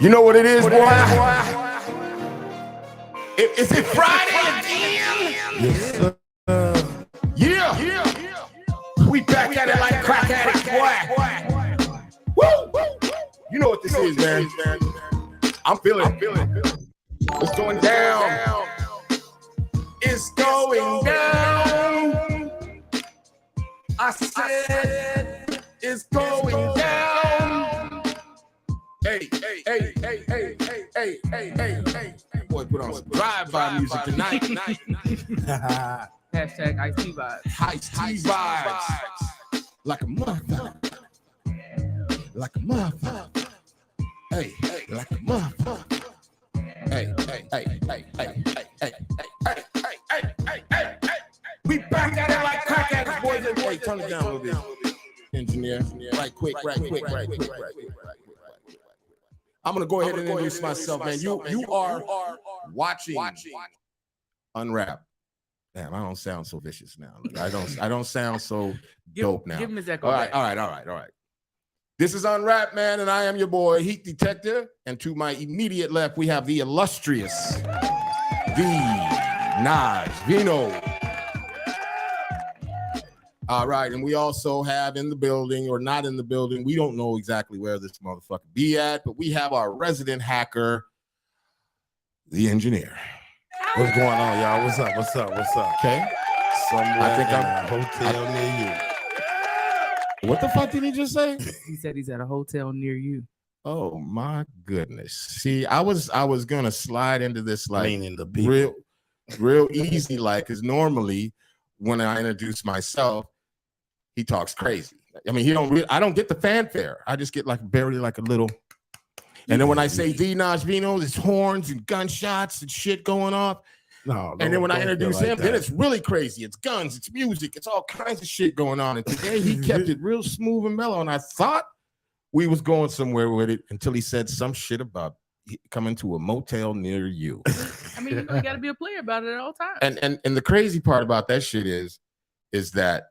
You know what it is, boy? Is it Friday again? Yes, sir. Yeah. We back at it like crack addicts, boy. Woo! You know what this is, man. I'm feeling it. It's going down. It's going down. I said it's going down. Hey. Boy, put on some drive-by music tonight. Hashtag iced tea vibes. Iced tea vibes. Like a motherfucker. Like a motherfucker. Hey, like a motherfucker. Hey. We back at it like crack addicts, boys. Hey, turn it down a little bit. Engineer. Right quick. I'm gonna go ahead and introduce myself, man. You are watching UNRAP. Damn, I don't sound so vicious now. I don't sound so dope now. Give him his echo. All right. This is UNRAP, man, and I am your boy, Heat Detector. And to my immediate left, we have the illustrious, the Naj Vino. All right, and we also have in the building, or not in the building, we don't know exactly where this motherfucker be at, but we have our resident hacker, the engineer. What's going on, y'all? What's up? Okay. Somewhere I think in I'm- a hotel near you. What the fuck did he just say? He said he's at a hotel near you. Oh my goodness. See, I was gonna slide into this like Meaning the people. real easy, like, because normally when I introduce myself, he talks crazy. I mean, I don't get the fanfare. I just get like barely like a little. And then when I say the Naj Vino, it's horns and gunshots and shit going off. No, And then when I don't introduce feel him, like then that. it's really crazy. It's guns, it's music, it's all kinds of shit going on. And today he kept it real smooth and mellow. And I thought we was going somewhere with it until he said some shit about coming to a motel near you. I mean, you got to be a player about it at all times. And the crazy part about that shit is that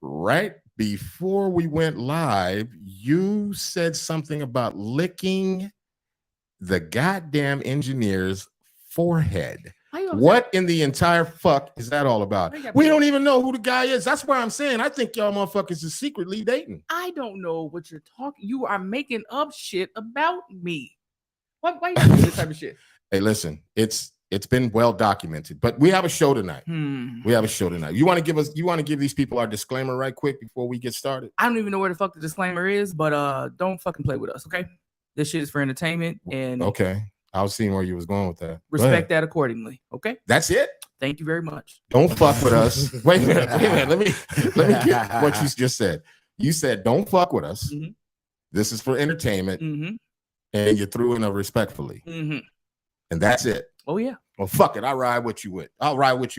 right before we went live, you said something about licking the goddamn engineer's forehead. What in the entire fuck is that all about? We don't even know who the guy is. That's why I'm saying I think y'all motherfuckers is secretly dating. I don't know what you're talking. You are making up shit about me. Why you doing this type of shit? Hey, listen, it's been well documented, but we have a show tonight. We have a show tonight. You want to give these people our disclaimer right quick before we get started? I don't even know where the fuck the disclaimer is, but don't fucking play with us, okay? This shit is for entertainment, and okay. I was seeing where you was going with that. Respect that accordingly, okay? That's it. Thank you very much. Don't fuck with us. Wait a minute. Let me get what you just said. You said don't fuck with us. Mm-hmm. This is for entertainment, and you threw in a respectfully, and that's it. Oh yeah. Well, fuck it. I'll ride with you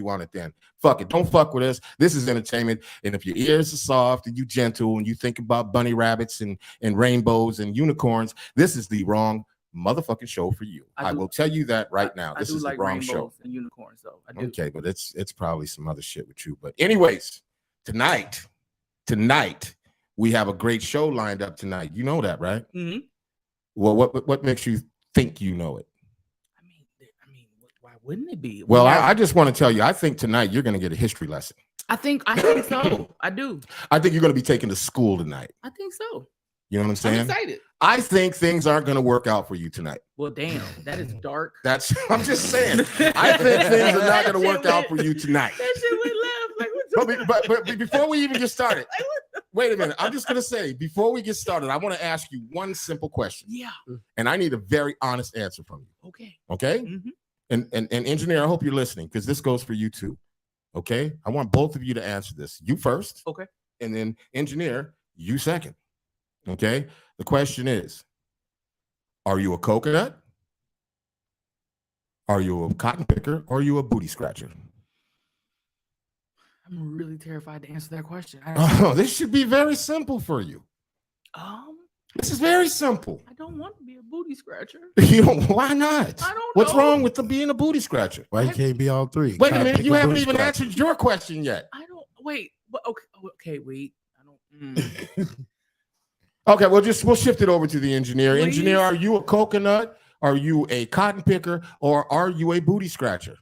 on it then. Fuck it. Don't fuck with us. This is entertainment. And if your ears are soft and you gentle and you think about bunny rabbits and rainbows and unicorns, this is the wrong motherfucking show for you. I will tell you that right now. This is the wrong show. And unicorns, though. I do. Okay, but it's probably some other shit with you. But anyways, tonight we have a great show lined up tonight. You know that, right? Mm-hmm. Well, what makes you think you know it? Why wouldn't it be? Well, I just want to tell you, I think tonight you're going to get a history lesson. I think so. I do. I think you're going to be taken to school tonight. I think so. You know what I'm saying? I'm excited. I think things aren't going to work out for you tonight. Well, damn, that is dark. I'm just saying. I think things are not going to work out for you tonight. That shit went left. Like, but before we even get started, wait a minute. I'm just going to say, before we get started, I want to ask you one simple question. Yeah. And I need a very honest answer from you. Okay. Okay? Mm-hmm. And engineer, I hope you're listening because this goes for you too. Okay? I want both of you to answer this. You first. Okay. And then engineer, you second. Okay? The question is, are you a coconut? Are you a cotton picker? Or are you a booty scratcher? I'm really terrified to answer that question. Oh, this should be very simple for you. This is very simple. I don't want to be a booty scratcher. Why not? I don't What's know. wrong with being a booty scratcher? Why you can't be all three? Wait a minute, you haven't even answered your question yet. I don't wait. Okay, wait. I don't Okay, we'll shift it over to the engineer. Please? Engineer, are you a coconut? Are you a cotton picker? Or are you a booty scratcher?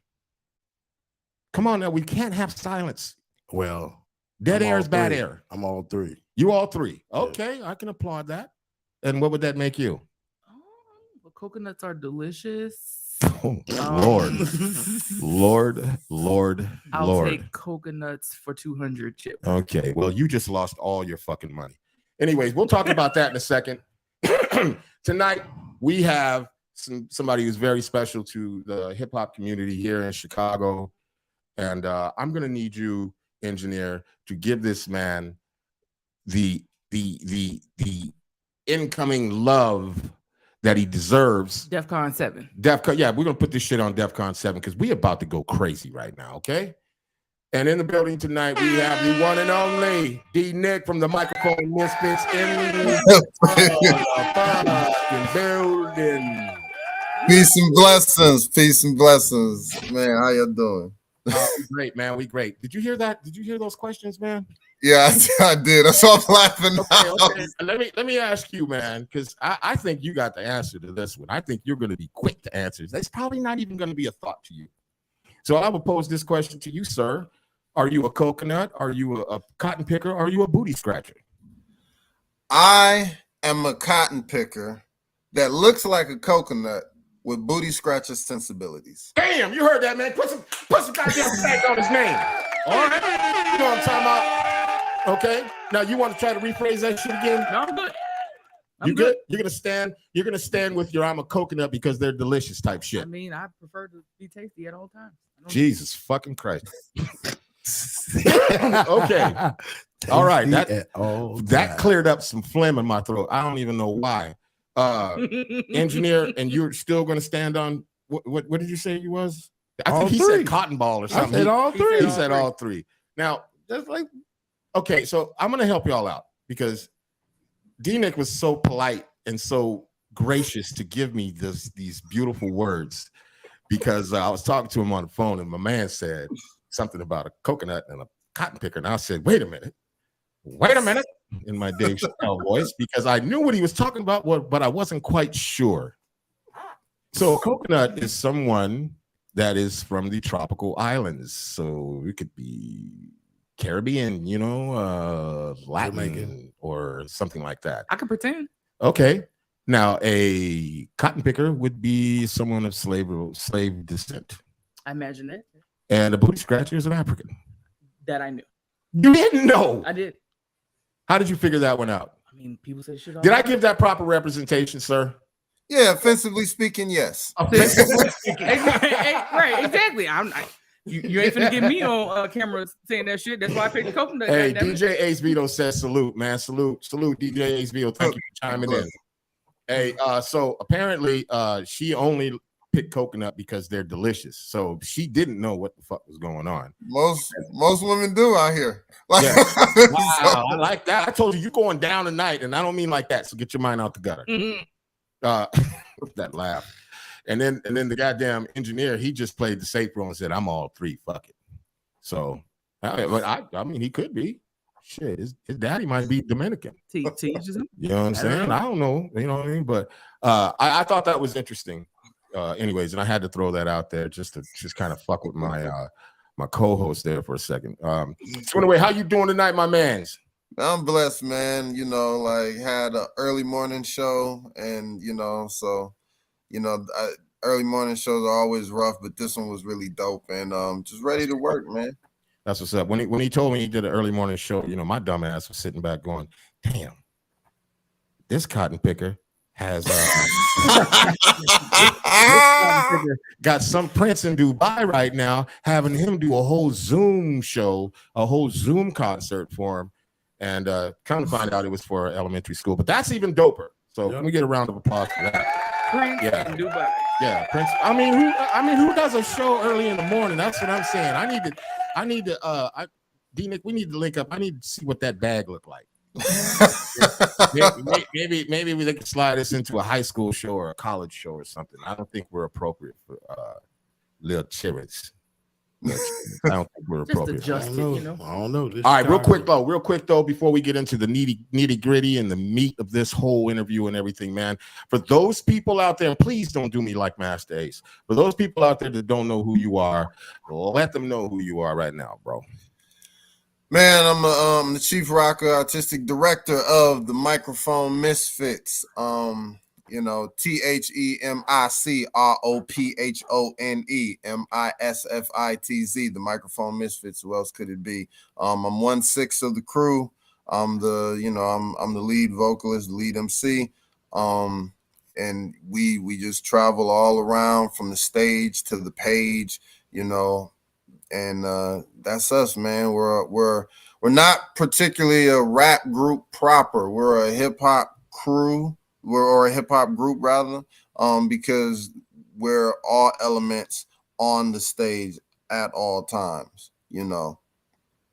Come on now, we can't have silence. Well, Dead I'm air all is bad three. air. I'm all three. You all three. Yeah. Okay, I can applaud that. And what would that make you? Well, coconuts are delicious. Oh, Lord. Lord. I'll take coconuts for 200 chips. Okay, well, you just lost all your fucking money. Anyways, we'll talk about that in a second. Tonight, we have somebody who's very special to the hip hop community here in Chicago. And I'm going to need you, engineer, to give this man the incoming love that he deserves. DEFCON 7. DEFCON, yeah, we're gonna put this shit on DEFCON 7 because we're about to go crazy right now, okay? And in the building tonight, we have the one and only D Nick from the Microphone Misfits in the fucking building. Peace and blessings. Peace and blessings. Man, how you doing? We great, man. We great. Did you hear that? Did you hear those questions, man? Yeah, I did. That's why I'm laughing now. Okay. Let me ask you, man, because I think you got the answer to this one. I think you're going to be quick to answer. That's probably not even going to be a thought to you. So I will pose this question to you, sir. Are you a coconut? Are you a cotton picker? Are you a booty scratcher? I am a cotton picker that looks like a coconut with booty scratcher sensibilities. Damn, you heard that, man. Put some goddamn tag on his name. All right. You know what I'm talking about. Okay. Now you want to try to rephrase that shit again? No, I'm good. You good? You're gonna stand with your I'm a coconut because they're delicious type shit. I mean, I prefer to be tasty at all times. Jesus fucking Christ. Okay. All right. That cleared up some phlegm in my throat. I don't even know why. Engineer, and you're still gonna stand on what did you say he was? I think he said cotton ball or something. I said all three. He said all three. Now, that's like, okay, so I'm gonna help y'all out because D-Nick was so polite and so gracious to give me these beautiful words because I was talking to him on the phone and my man said something about a coconut and a cotton picker. And I said, wait a minute in my Dave Chappelle voice because I knew what he was talking about, but I wasn't quite sure. So a coconut is someone that is from the tropical islands. So it could be Caribbean, Latin Jamaican, or something like that. I can pretend. Okay. Now, a cotton picker would be someone of slave descent. I imagine it. And a booty scratcher is an African. That I knew. You didn't know. I did. How did you figure that one out? I mean, people say shit all Did the I time. give that proper representation, sir? Yeah, offensively speaking, yes. Right, exactly. You ain't finna get me on camera saying that shit. That's why I picked the coconut. Hey, DJ Ace Vito says salute, man. Salute, DJ Ace Vito. Thank you for chiming in. Hey, so apparently she only picked coconut because they're delicious. So she didn't know what the fuck was going on. Most women do out here. Yeah. Wow, I like that. I told you you're going down tonight, and I don't mean like that. So get your mind out the gutter. Mm-hmm. That laugh. And then the goddamn engineer, he just played the safe role and said, I'm all three. Fuck it. So I mean, he could be. Shit, his daddy might be Dominican. You know what I'm saying? I don't know. You know what I mean? But I thought that was interesting. Anyways, and I had to throw that out there just to kind of fuck with my my co-host there for a second. So anyway, how you doing tonight, my mans? I'm blessed, man. Had an early morning show, and early morning shows are always rough, but this one was really dope, and just ready to work, man. That's what's up. When he told me he did an early morning show, my dumb ass was sitting back going, damn, this cotton picker has got some prince in Dubai right now, having him do a whole Zoom show, a whole Zoom concert for him, and come to find out it was for elementary school. But that's even doper. So let me get a round of applause for that. Prince in Dubai. Yeah, Prince. I mean, who does a show early in the morning? That's what I'm saying. D-Nick, we need to link up. I need to see what that bag looked like. maybe we can slide this into a high school show or a college show or something. I don't think we're appropriate for little children. I don't think we're Just appropriate. adjust it, you know. I don't know. This All right, real Chicago. quick though, before we get into the nitty gritty and the meat of this whole interview and everything, man. For those people out there, and please don't do me like Master Ace. For those people out there that don't know who you are, let them know who you are right now, bro. Man, I'm the chief rocker, artistic director of the Microphone Misfits. You know, THEMICROPHONE MISFITZ, the Microphone Misfits. Who else could it be? I'm 1/6 of the crew. I'm the lead vocalist, lead MC. And we just travel all around from the stage to the page, you know, and that's us, man. We're not particularly a rap group proper. We're a hip hop crew. Or a hip hop group rather, because we're all elements on the stage at all times, you know.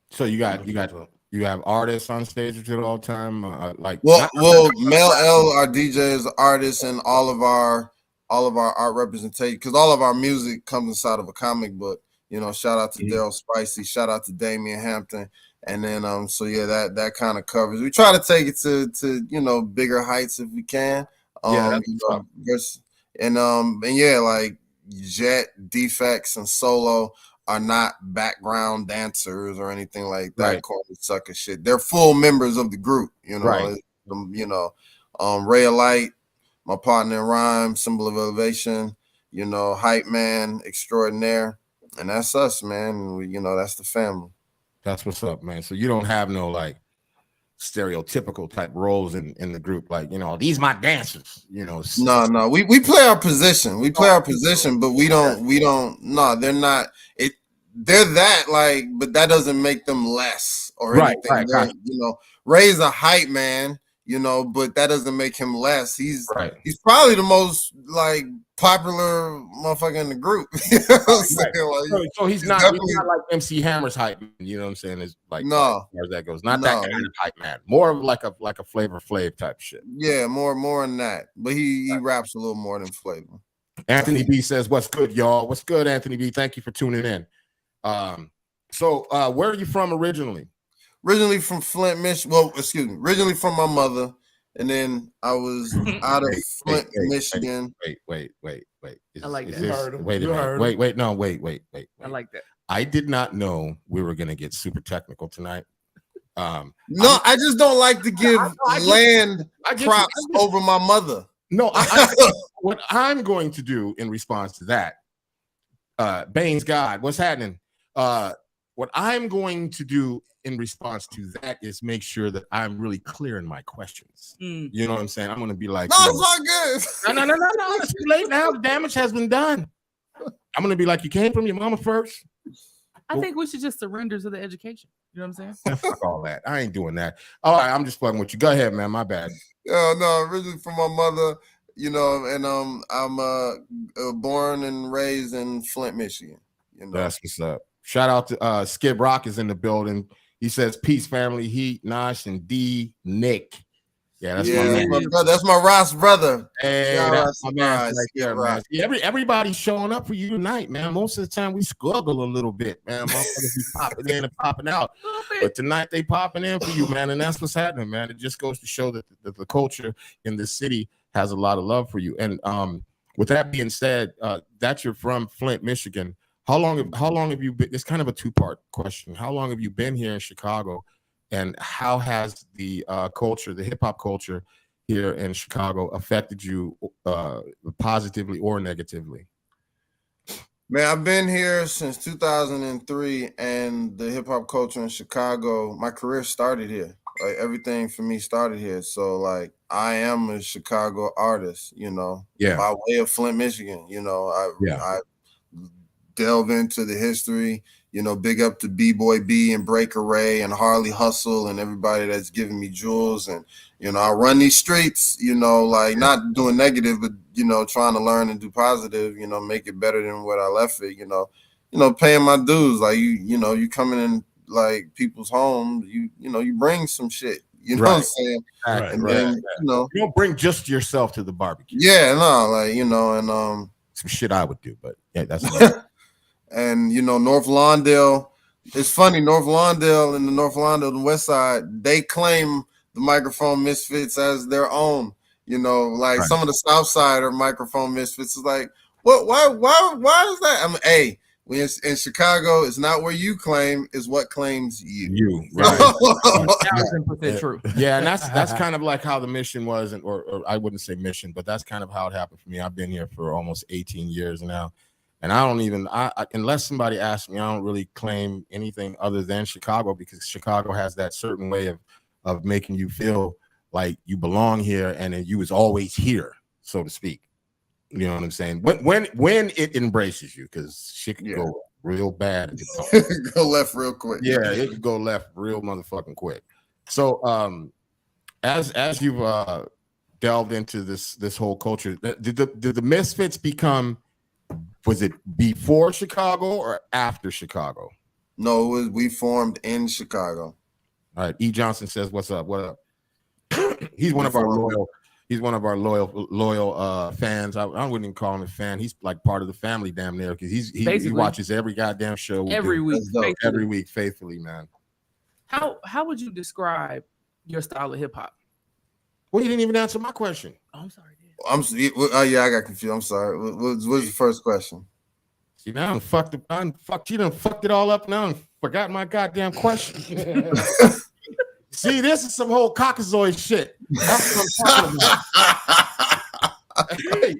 So you have artists on stage with you all the time, like Mel L, our DJ, is an artist, and all of our art representation, because all of our music comes inside of a comic book. You know, shout out to Daryl Spicy, shout out to Damian Hampton. And then so yeah, that kind of covers. We try to take it to you know, bigger heights if we can. And yeah, like Jet, Defects, and Solo are not background dancers or anything like that. Right. Corny sucker shit. They're full members of the group, you know. Right. You know, Ray of Light, my partner in rhyme, Symbol of Elevation, you know, hype man extraordinaire. And that's us, man. We, you know, that's the family. That's what's up, man. So you don't have no like stereotypical type roles in the group, like, you know, these my dancers, you know. No, we play our position. We play our position, but we don't. No, they're not. They're that, like, but that doesn't make them less or anything. Right. You know, Ray's a hype man, you know, but that doesn't make him less. He's probably the most like popular motherfucker in the group. You know what I'm saying? Like, so he's not like MC Hammer's hype man, you know what I'm saying? It's like, no, as far as that goes, not that kind of hype man, more of like a Flavor Flav type shit. Yeah, more than that, but he raps a little more than Flavor. Anthony B says, "What's good, y'all? What's good, Anthony B? Thank you for tuning in." So where are you from originally? Originally from Flint, Michigan. Well, excuse me. Originally from my mother. And then I was out of Flint, Michigan. Wait. I like that. Wait a minute. No, wait. I like that. I did not know we were gonna get super technical tonight. I just don't like to give land props over my mother. No, what I'm going to do in response to that, Baines God, what's happening? What I'm going to do in response to that is make sure that I'm really clear in my questions. You know what I'm saying? I'm going to be like, no, it's all good. No. It's too late now. The damage has been done. I'm going to be like, you came from your mama first. I think we should just surrender to the education. You know what I'm saying? Fuck all that. I ain't doing that. All right, I'm just fucking with you. Go ahead, man. My bad. No, originally from my mother, you know, and I'm born and raised in Flint, Michigan. You know, that's what's up. Shout out to Skid Rock is in the building. He says, "Peace, family, Heat, Nosh, and D Nick." Yeah, that's my man. That's my Ross brother. Hey, that's my man right there, man. Everybody's showing up for you tonight, man. Most of the time we struggle a little bit, man. Motherfuckers be popping in and popping out. But tonight they popping in for you, man. And that's what's happening, man. It just goes to show that the culture in this city has a lot of love for you. And with that being said, that you're from Flint, Michigan. How long have you been? It's kind of a two-part question. How long have you been here in Chicago, and how has the culture, the hip hop culture here in Chicago, affected you positively or negatively? Man, I've been here since 2003, and the hip hop culture in Chicago, my career started here. Like, everything for me started here. So like, I am a Chicago artist, you know, by way of Flint, Michigan. You know, I delve into the history, you know, big up to B-Boy B and Breaker Ray and Harley Hustle and everybody that's giving me jewels. And, you know, I run these streets, you know, like not doing negative, but, you know, trying to learn and do positive, you know, make it better than what I left it, you know, paying my dues. Like, you know, you coming in like people's homes, you know, you bring some shit, you know what I'm saying? And then, you know, you don't bring just yourself to the barbecue. Yeah, no, like, you know, and some shit I would do, but yeah, that's and you know, North Lawndale. It's funny, North Lawndale and the North Lawndale, the West Side, they claim the Microphone Misfits as their own. You know, like some of the South Side are Microphone Misfits. Is like, what? Why is that? I mean, hey, we in Chicago, it's not where you claim, is what claims you. You, right? 1000% true. Yeah, and that's kind of like how the mission was, or I wouldn't say mission, but that's kind of how it happened for me. I've been here for almost 18 years now, and I don't even, unless somebody asks me, I don't really claim anything other than Chicago, because Chicago has that certain way of making you feel like you belong here and you was always here, so to speak. You know what I'm saying? When it embraces you, because shit can go real bad. Go left real quick. Yeah, it could go left real motherfucking quick. So as you've delved into this whole culture, did the Misfits become, was it before Chicago or after Chicago? No, we formed in Chicago. All right, E. Johnson says, "What's up? What up?" He's one of our loyal fans. I wouldn't even call him a fan. He's like part of the family, damn near, because he watches every goddamn show every week, faithfully, man. How would you describe your style of hip hop? Well, you didn't even answer my question. Oh, I'm sorry. Yeah, I got confused. I'm sorry. What's the first question? See, now you done fucked it all up now and forgot my goddamn question. See, this is some whole cockazoid shit. That's what I'm talking about. Hey,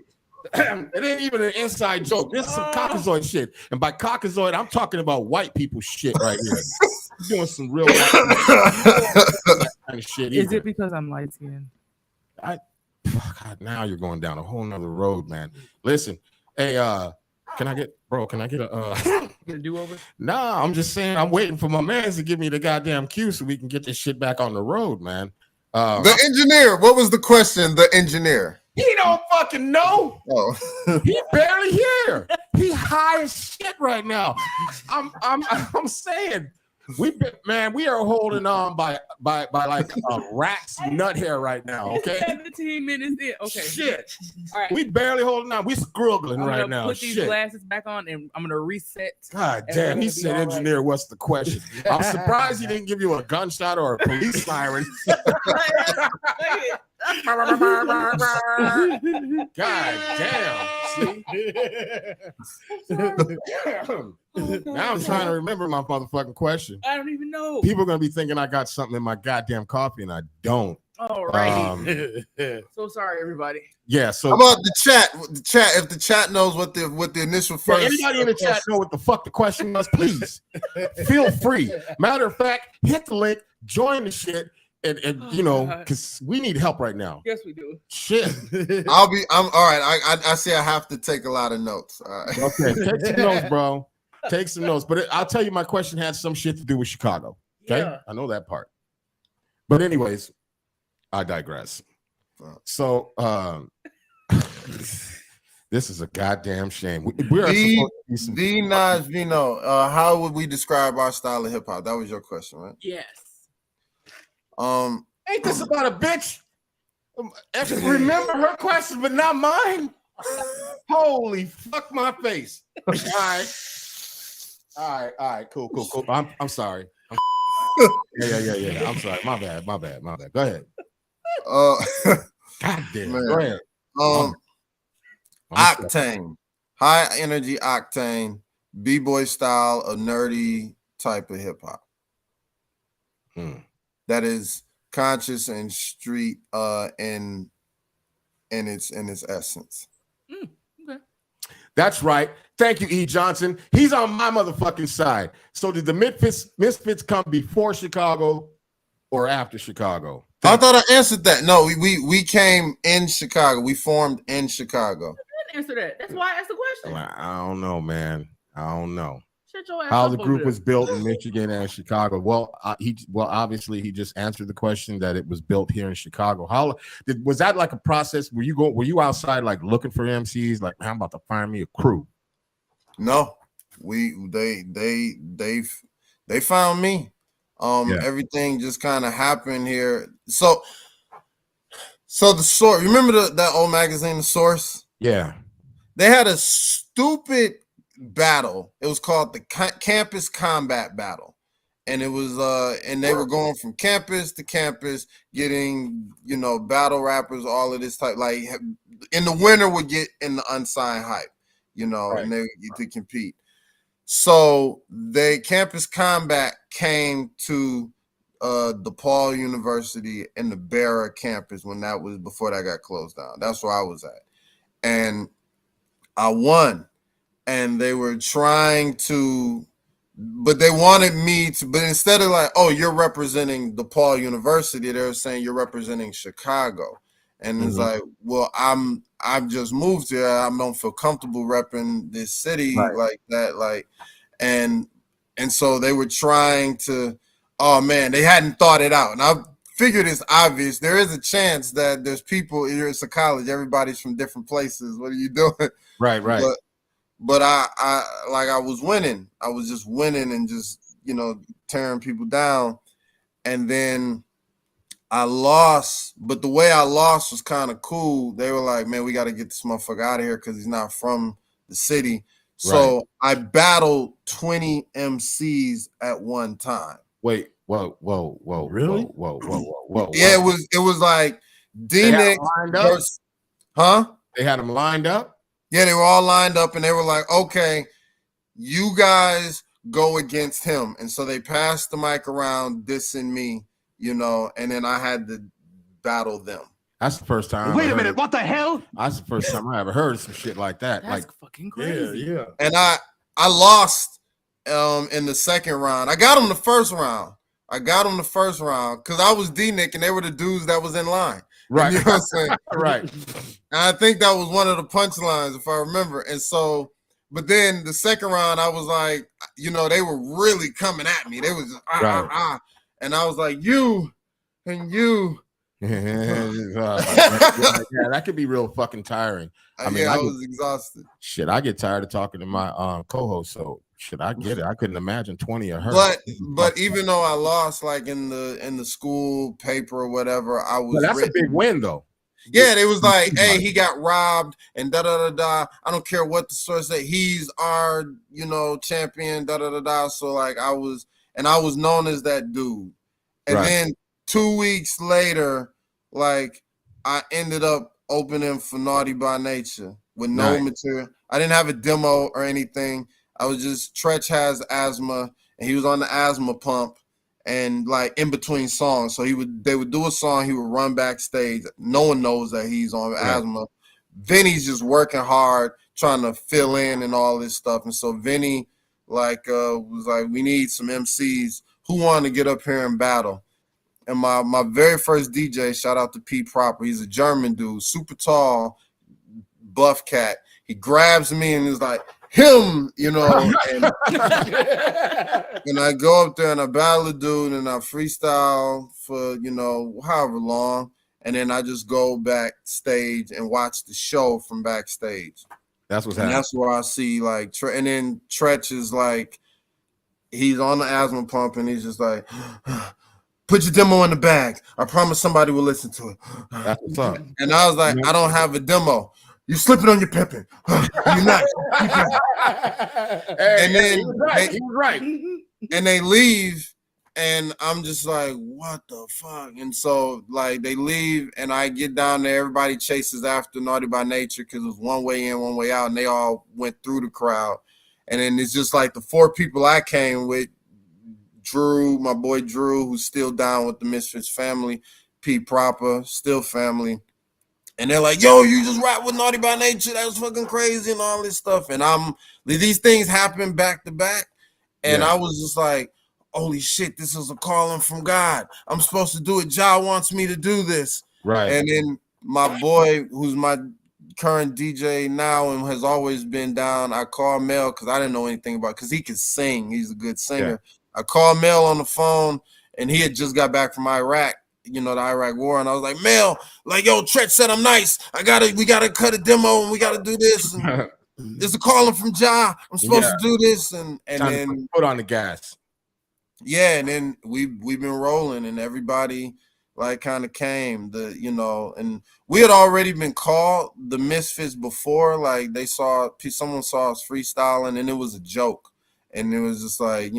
it ain't even an inside joke. This is some cockazoid shit. And by cockazoid, I'm talking about white people shit right here. You're doing some real kind of shit. Is it because I'm light skinned? God, now you're going down a whole nother road, man. Listen, hey, can I get a do-over? Nah, I'm just saying I'm waiting for my man to give me the goddamn cue so we can get this shit back on the road, man. The engineer, what was the question? The engineer. He don't fucking know. Oh. He barely here. He high as shit right now. I'm saying we are holding on by like a rat's nut hair right now. Okay, 17 minutes in. Okay, shit. All right, we barely holding on. We struggling right now. Put these glasses back on, and I'm gonna reset. God damn, he said, "Engineer, right. What's the question?" I'm surprised he didn't give you a gunshot or a police siren. God damn. See? Now I'm trying to remember my motherfucking question. I don't even know. People are gonna be thinking I got something in my goddamn coffee and I don't. All right. So sorry, everybody. Yeah. So how about the chat? The chat. If the chat knows what the initial first. Anybody in the chat know what the fuck the question was? Please feel free. Matter of fact, hit the link, join the shit. And you know, because we need help right now. Yes, we do. Shit. I'm all right. I see I have to take a lot of notes. All right. Okay, take some notes, bro. Take some notes. But I'll tell you, my question had some shit to do with Chicago. Okay, yeah. I know that part. But anyways, I digress. So this is a goddamn shame. We are supposed to be some Naj Vino. How would we describe our style of hip hop? That was your question, right? Yes. Ain't this about a bitch? Remember her question, but not mine. Holy fuck my face! All right, cool. I'm sorry. Yeah. I'm sorry. My bad. Go ahead. God damn. Man. Go ahead. Octane, high energy octane, b-boy style, a nerdy type of hip hop. That is conscious and street in its essence. Okay. That's right. Thank you, E. Johnson. He's on my motherfucking side. So did the Misfits come before Chicago or after Chicago? I thought I answered that. No, we came in Chicago. We formed in Chicago. I didn't answer that. That's why I asked the question. I don't know, man. I don't know. How the group was built in Michigan and Chicago. Well, obviously he just answered the question that it was built here in Chicago. Was that like a process? Were you outside like looking for MCs? Like, I'm about to find me a crew. No, they found me. Everything just kind of happened here. So the Source. Remember that old magazine, The Source? Yeah. They had a stupid battle. It was called the Campus Combat Battle. And it was and they were going from campus to campus, getting, you know, battle rappers, all of this type. Like in the winter would get in the unsigned hype, you know, Right. and they get to compete. So they Campus Combat came to DePaul University in the Barra campus when that was before that got closed down. That's where I was at. And I won. And they were trying to, but they wanted me to, but instead of like, oh, you're representing DePaul University, they were saying you're representing Chicago. And it's like, well, I've just moved here. I don't feel comfortable repping this city like that. Like, and so they were trying to, oh man, they hadn't thought it out. And I figured it's obvious. There is a chance that there's people, it's a college, everybody's from different places. What are you doing? Right. But I was winning. I was just winning and just, you know, tearing people down. And then I lost, but the way I lost was kind of cool. They were like, man, we got to get this motherfucker out of here because he's not from the city. So I battled 20 MCs at one time. Wait, whoa. Really? Whoa. Yeah, it was like D-Nick versus, huh? They had them lined up? Yeah, they were all lined up and they were like, okay, you guys go against him. And so they passed the mic around dissing me, you know, and then I had to battle them. That's the first time. Wait a minute, what the hell? That's the first time I ever heard some shit like that. That's like fucking crazy. Yeah. And I lost in the second round. I got him the first round. Because I was D-Nick and they were the dudes that was in line. Right. You know what I'm saying? Right. And I think that was one of the punchlines, if I remember. And so, but then the second round, I was like, you know, they were really coming at me. They was just, and I was like, you and you. Yeah, that could be real fucking tiring. I mean, yeah, I was exhausted. Shit, I get tired of talking to my co-host, so shit, I get it. I couldn't imagine 20 of her. But even though I lost, like in the school paper or whatever, I was. But that's a big win, though. Yeah, they was like, hey, he got robbed and da da da da. I don't care what the source said. He's our, you know, champion, da da da da. So like I was known as that dude. And then 2 weeks later, like I ended up opening for Naughty by Nature with no material. I didn't have a demo or anything. I was just, Tretch has asthma and he was on the asthma pump and like in between songs. So they would do a song, he would run backstage. No one knows that he's on asthma. Vinny's just working hard, trying to fill in and all this stuff. And so Vinny like was like, we need some MCs who want to get up here and battle. And my very first DJ, shout out to P Proper. He's a German dude, super tall, buff cat. He grabs me and is like, him, you know. And I go up there and I battle the dude and I freestyle for, you know, however long. And then I just go backstage and watch the show from backstage. That's what's happening. That's where I see like, and then Tretch is like, he's on the asthma pump and he's just like, put your demo in the bag. I promise somebody will listen to it. That's what's up. And I was like, I don't have a demo. You slipping on your pimping. You're not. And then he was right. And they leave, and I'm just like, what the fuck? And so like they leave, and I get down there. Everybody chases after Naughty by Nature because it was one way in, one way out, and they all went through the crowd. And then it's just like the four people I came with. Drew, my boy Drew, who's still down with the Misfits family, P Proper, still family. And they're like, yo, you just rap with Naughty by Nature. That was fucking crazy and all this stuff. And these things happen back to back. And I was just like, holy shit, this is a calling from God. I'm supposed to do it. Jah wants me to do this. Right. And then my boy, who's my current DJ now and has always been down, I called Mel because I didn't know anything about it because he could sing. He's a good singer. Yeah. I called Mel on the phone, and he had just got back from Iraq, you know, the Iraq war. And I was like, Mel, like, yo, Tretch said I'm nice. We gotta cut a demo and we gotta do this. And there's a calling from Jah. I'm supposed to do this. And then put on the gas. Yeah, and then we've been rolling, and everybody, like kind of came. And we had already been called the Misfits before. Like someone saw us freestyling, and it was a joke, and it was just like,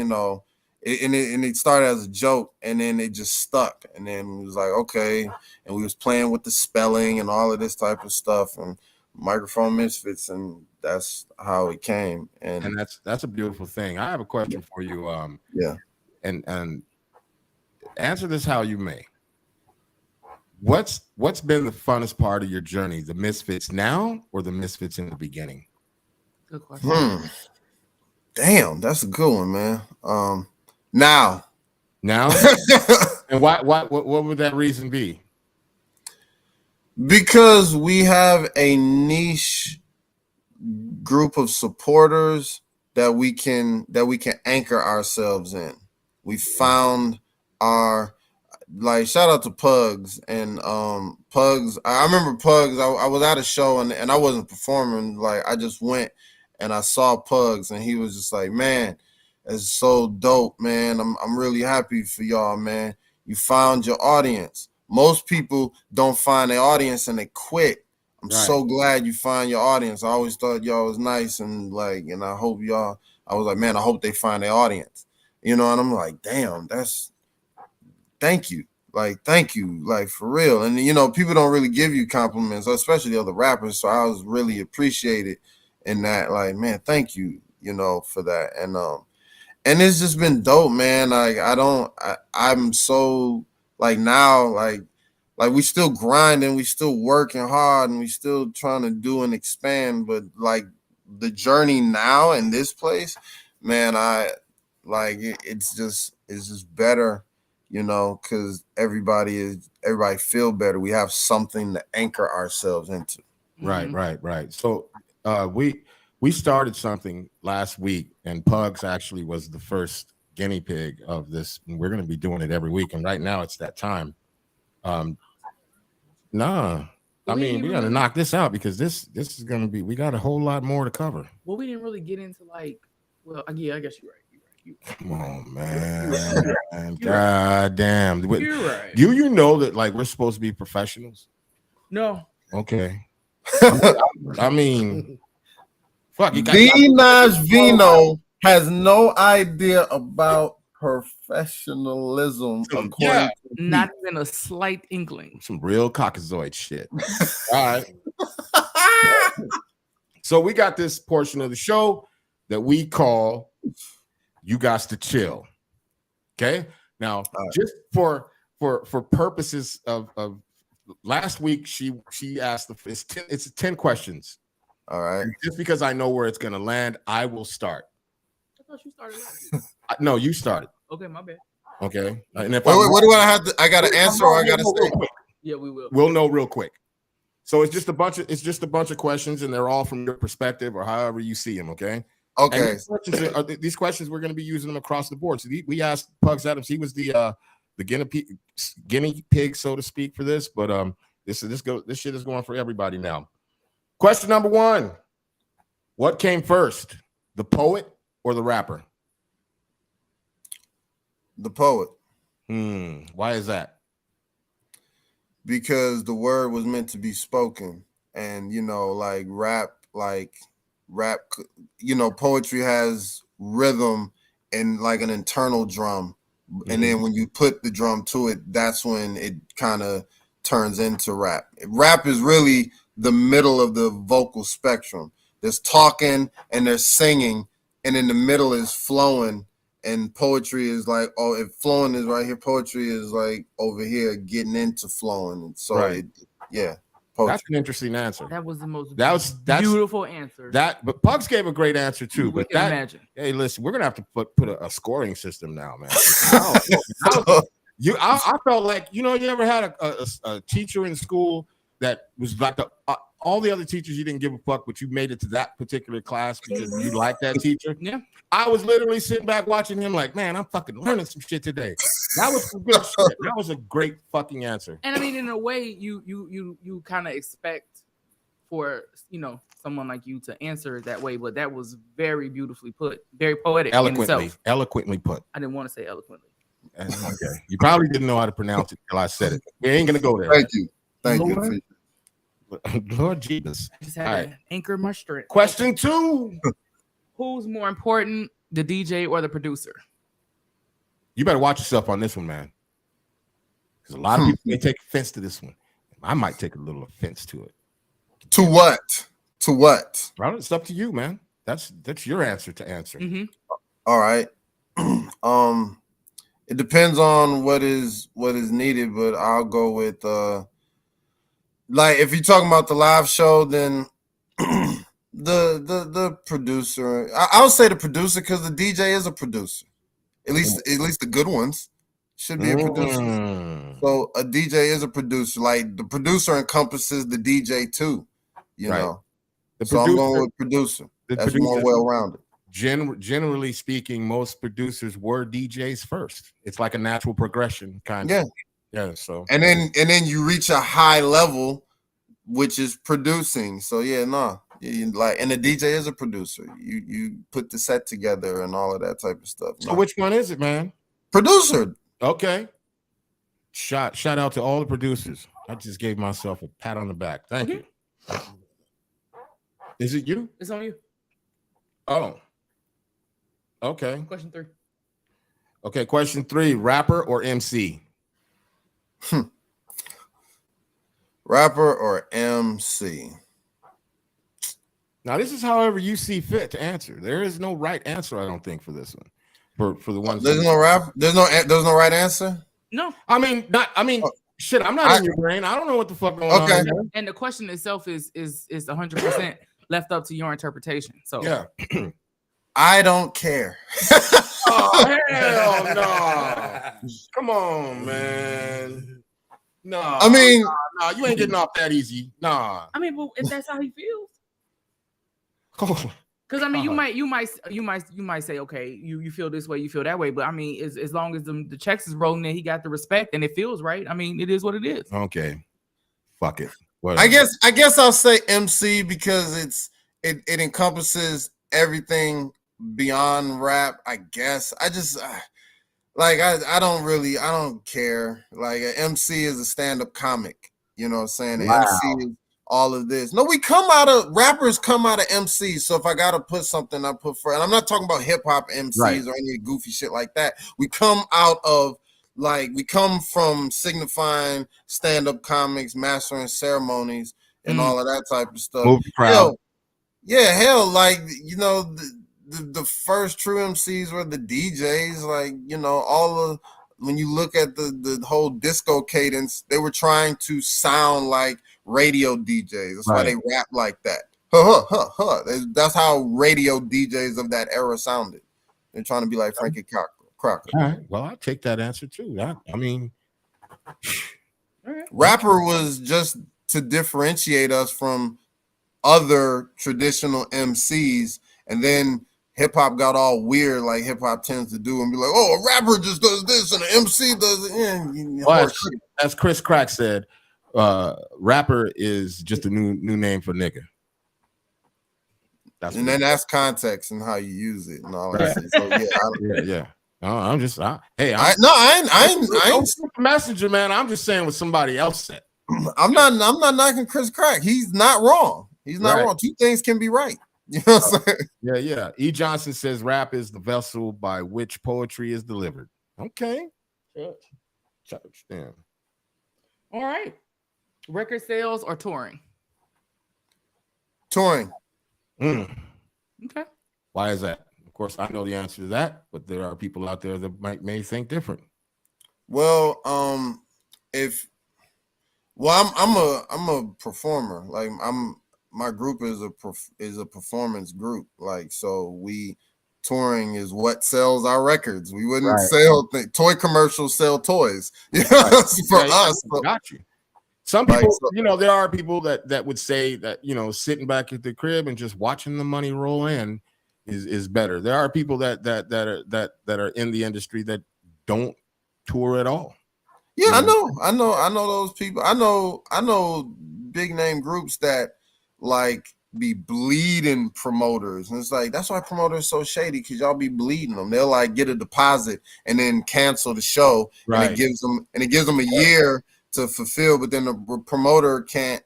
it started as a joke, and then it just stuck, and then it was like, okay, and we was playing with the spelling and all of this type of stuff, and Microphone Misfits, and that's how it came. And that's a beautiful thing. I have a question for you. Yeah. And answer this how you may. What's been the funnest part of your journey? The Misfits now or the Misfits in the beginning? Good question. Damn, that's a good one, man. Now. And what would that reason be? Because we have a niche group of supporters that we can anchor ourselves in. We found our, like, shout out to Pugs and Pugs. I remember Pugs. I was at a show and I wasn't performing. Like, I just went and I saw Pugs and he was just like, man, it's so dope, man. I'm really happy for y'all, man. You found your audience. Most people don't find their audience and they quit. I'm so glad you find your audience. I always thought y'all was nice and I hope y'all. I was like, man, I hope they find their audience. And I'm like, damn, thank you. Like, thank you, like, for real. And, people don't really give you compliments, especially other rappers. So I was really appreciated in that. Like, man, thank you, for that. And it's just been dope, man. Like, I'm so, like, now, like we still grinding, we still working hard, and we still trying to do and expand. But, like, the journey now in this place, man, it's just better, because everybody feel better. We have something to anchor ourselves into. Right. So we started something last week, and Pugs actually was the first guinea pig of this, and we're going to be doing it every week. And right now it's that time. We got to knock this out because this is going to be. We got a whole lot more to cover. Well, we didn't really get into I guess you're right. Come on, man. God damn. You're right. Do you know that, like, we're supposed to be professionals? No. Okay. I mean, fuck. Vino has no idea about professionalism. Not even a slight inkling. Some real cockazoid shit. All right. So we got this portion of the show that we call "You Got to Chill." Okay. Now, just for purposes of last week, she asked it's 10 questions. All right. And just because I know where it's gonna land, I will start. I thought you started last week. No, you started. Okay, my bad. Okay. And if what do I have to? I got to answer or I got to say? Yeah, we will. We'll know real quick. So it's just a bunch of questions, and they're all from your perspective or however you see them. Okay. Okay. These questions we're going to be using them across the board. So we asked Pugs Adams. He was the guinea pig, so to speak, for this. But this shit is going for everybody now. Question number 1: what came first, the poet or the rapper? The poet. Why is that? Because the word was meant to be spoken, and rap, poetry has rhythm and like an internal drum, and then when you put the drum to it, that's when it kind of turns into rap. Rap is really the middle of the vocal spectrum. There's talking and there's singing, and in the middle is flowing. And poetry is like, if flowing is right here, poetry is like over here getting into flowing. And so, poetry. That's an interesting answer. That was the most that's beautiful answer. But Pugs gave a great answer too. We can imagine. Hey, listen, we're gonna have to put a scoring system now, man. I felt like, you ever had a teacher in school that was like all the other teachers you didn't give a fuck, but you made it to that particular class because you liked that teacher. Yeah. I was literally sitting back watching him like, man, I'm fucking learning some shit today. That was some good shit. That was a great fucking answer. And I mean, in a way, you kind of expect for someone like you to answer it that way, but that was very beautifully put, very poetic. Eloquently put. I didn't want to say eloquently. Okay. You probably didn't know how to pronounce it till I said it. We ain't gonna go there. Thank you. Thank Lord. you. Lord Jesus. I just had All to right. anchor my strength. Question 2. Who's more important, the DJ or the producer? You better watch yourself on this one, man. Because a lot of people may take offense to this one. I might take a little offense to it. To what? To what? Well, it's up to you, man. That's your answer to answer. Mm-hmm. All right. It depends on what is needed, but I'll go with like if you're talking about the live show, then the producer. I would say the producer because the DJ is a producer. At least the good ones should be a producer. So a DJ is a producer. Like the producer encompasses the DJ too, you know. So I'm going with producer. That's more well-rounded. Generally speaking, most producers were DJs first. It's like a natural progression, kind of. Yeah. So and then you reach a high level, which is producing. So like, and the DJ is a producer. You put the set together and all of that type of stuff. So which one is it, man? Producer. Okay. Shout out to all the producers. I just gave myself a pat on the back. Thank you. Is it you? It's on you. Oh. Okay. Question 3. Okay, question 3. Rapper or MC? Rapper or MC? Now, this is however you see fit to answer. There is no right answer, I don't think, for this one. For the ones there's no rap. There's no right answer. No. Shit. I'm not in your brain. I don't know what the fuck going on. There. And the question itself is 100% left up to your interpretation. So yeah. I don't care. Oh, hell no. Come on, man. No. I mean, no, you ain't getting off that easy. Nah. I mean, but if that's how he feels. Oh. Because I mean, you might say, okay, you feel this way, you feel that way, but I mean, as long as the checks is rolling and he got the respect and it feels right, I mean, it is what it is. Okay, fuck it. Whatever. I guess I'll say MC because it encompasses everything beyond rap. I guess I just I don't care. Like an MC is a stand-up comic. You know what I'm saying? Wow. MC is all of this. No, rappers come out of MCs. So if I gotta put something, I put and I'm not talking about hip hop MCs or any goofy shit like that. We come from signifying stand-up comics, ceremonies, and all of that type of stuff. Movie crowd. Hell, like, you know, the first true MCs were the DJs, like, you know, when you look at the whole disco cadence, they were trying to sound like radio DJs. That's why they rap like that. That's how radio DJs of that era sounded. They're trying to be like Frankie Crocker. All right. Well, I'll take that answer too. I mean, rapper was just to differentiate us from other traditional MCs, and then hip hop got all weird, like hip hop tends to do, and be like, "Oh, a rapper just does this and an MC does it." Well, as Chris Crack said, rapper is just a new name for nigga. That's context and how you use it and all that. So yeah. I'm just I ain't messenger, man. I'm just saying what somebody else said. I'm not knocking Chris Crack. He's not wrong. He's not wrong. Two things can be right. You know what I'm saying? Yeah. E. Johnson says rap is the vessel by which poetry is delivered. Okay. Church. Damn. All right. Record sales or touring? Touring. Okay. Why is that? Of course, I know the answer to that, but there are people out there that may think different. Well, I'm a performer. Like my group is a performance group. Like, so touring is what sells our records. We wouldn't sell toy commercials, sell toys. You know, for us. Got you. Some people, you know, there are people that would say that, you know, sitting back at the crib and just watching the money roll in is better. There are people that are in the industry that don't tour at all. Yeah, I know those people. I know big name groups that, like, be bleeding promoters, and it's like that's why promoters so shady, because y'all be bleeding them. They'll like get a deposit and then cancel the show, Right. and it gives them a year to fulfill, but then the promoter can't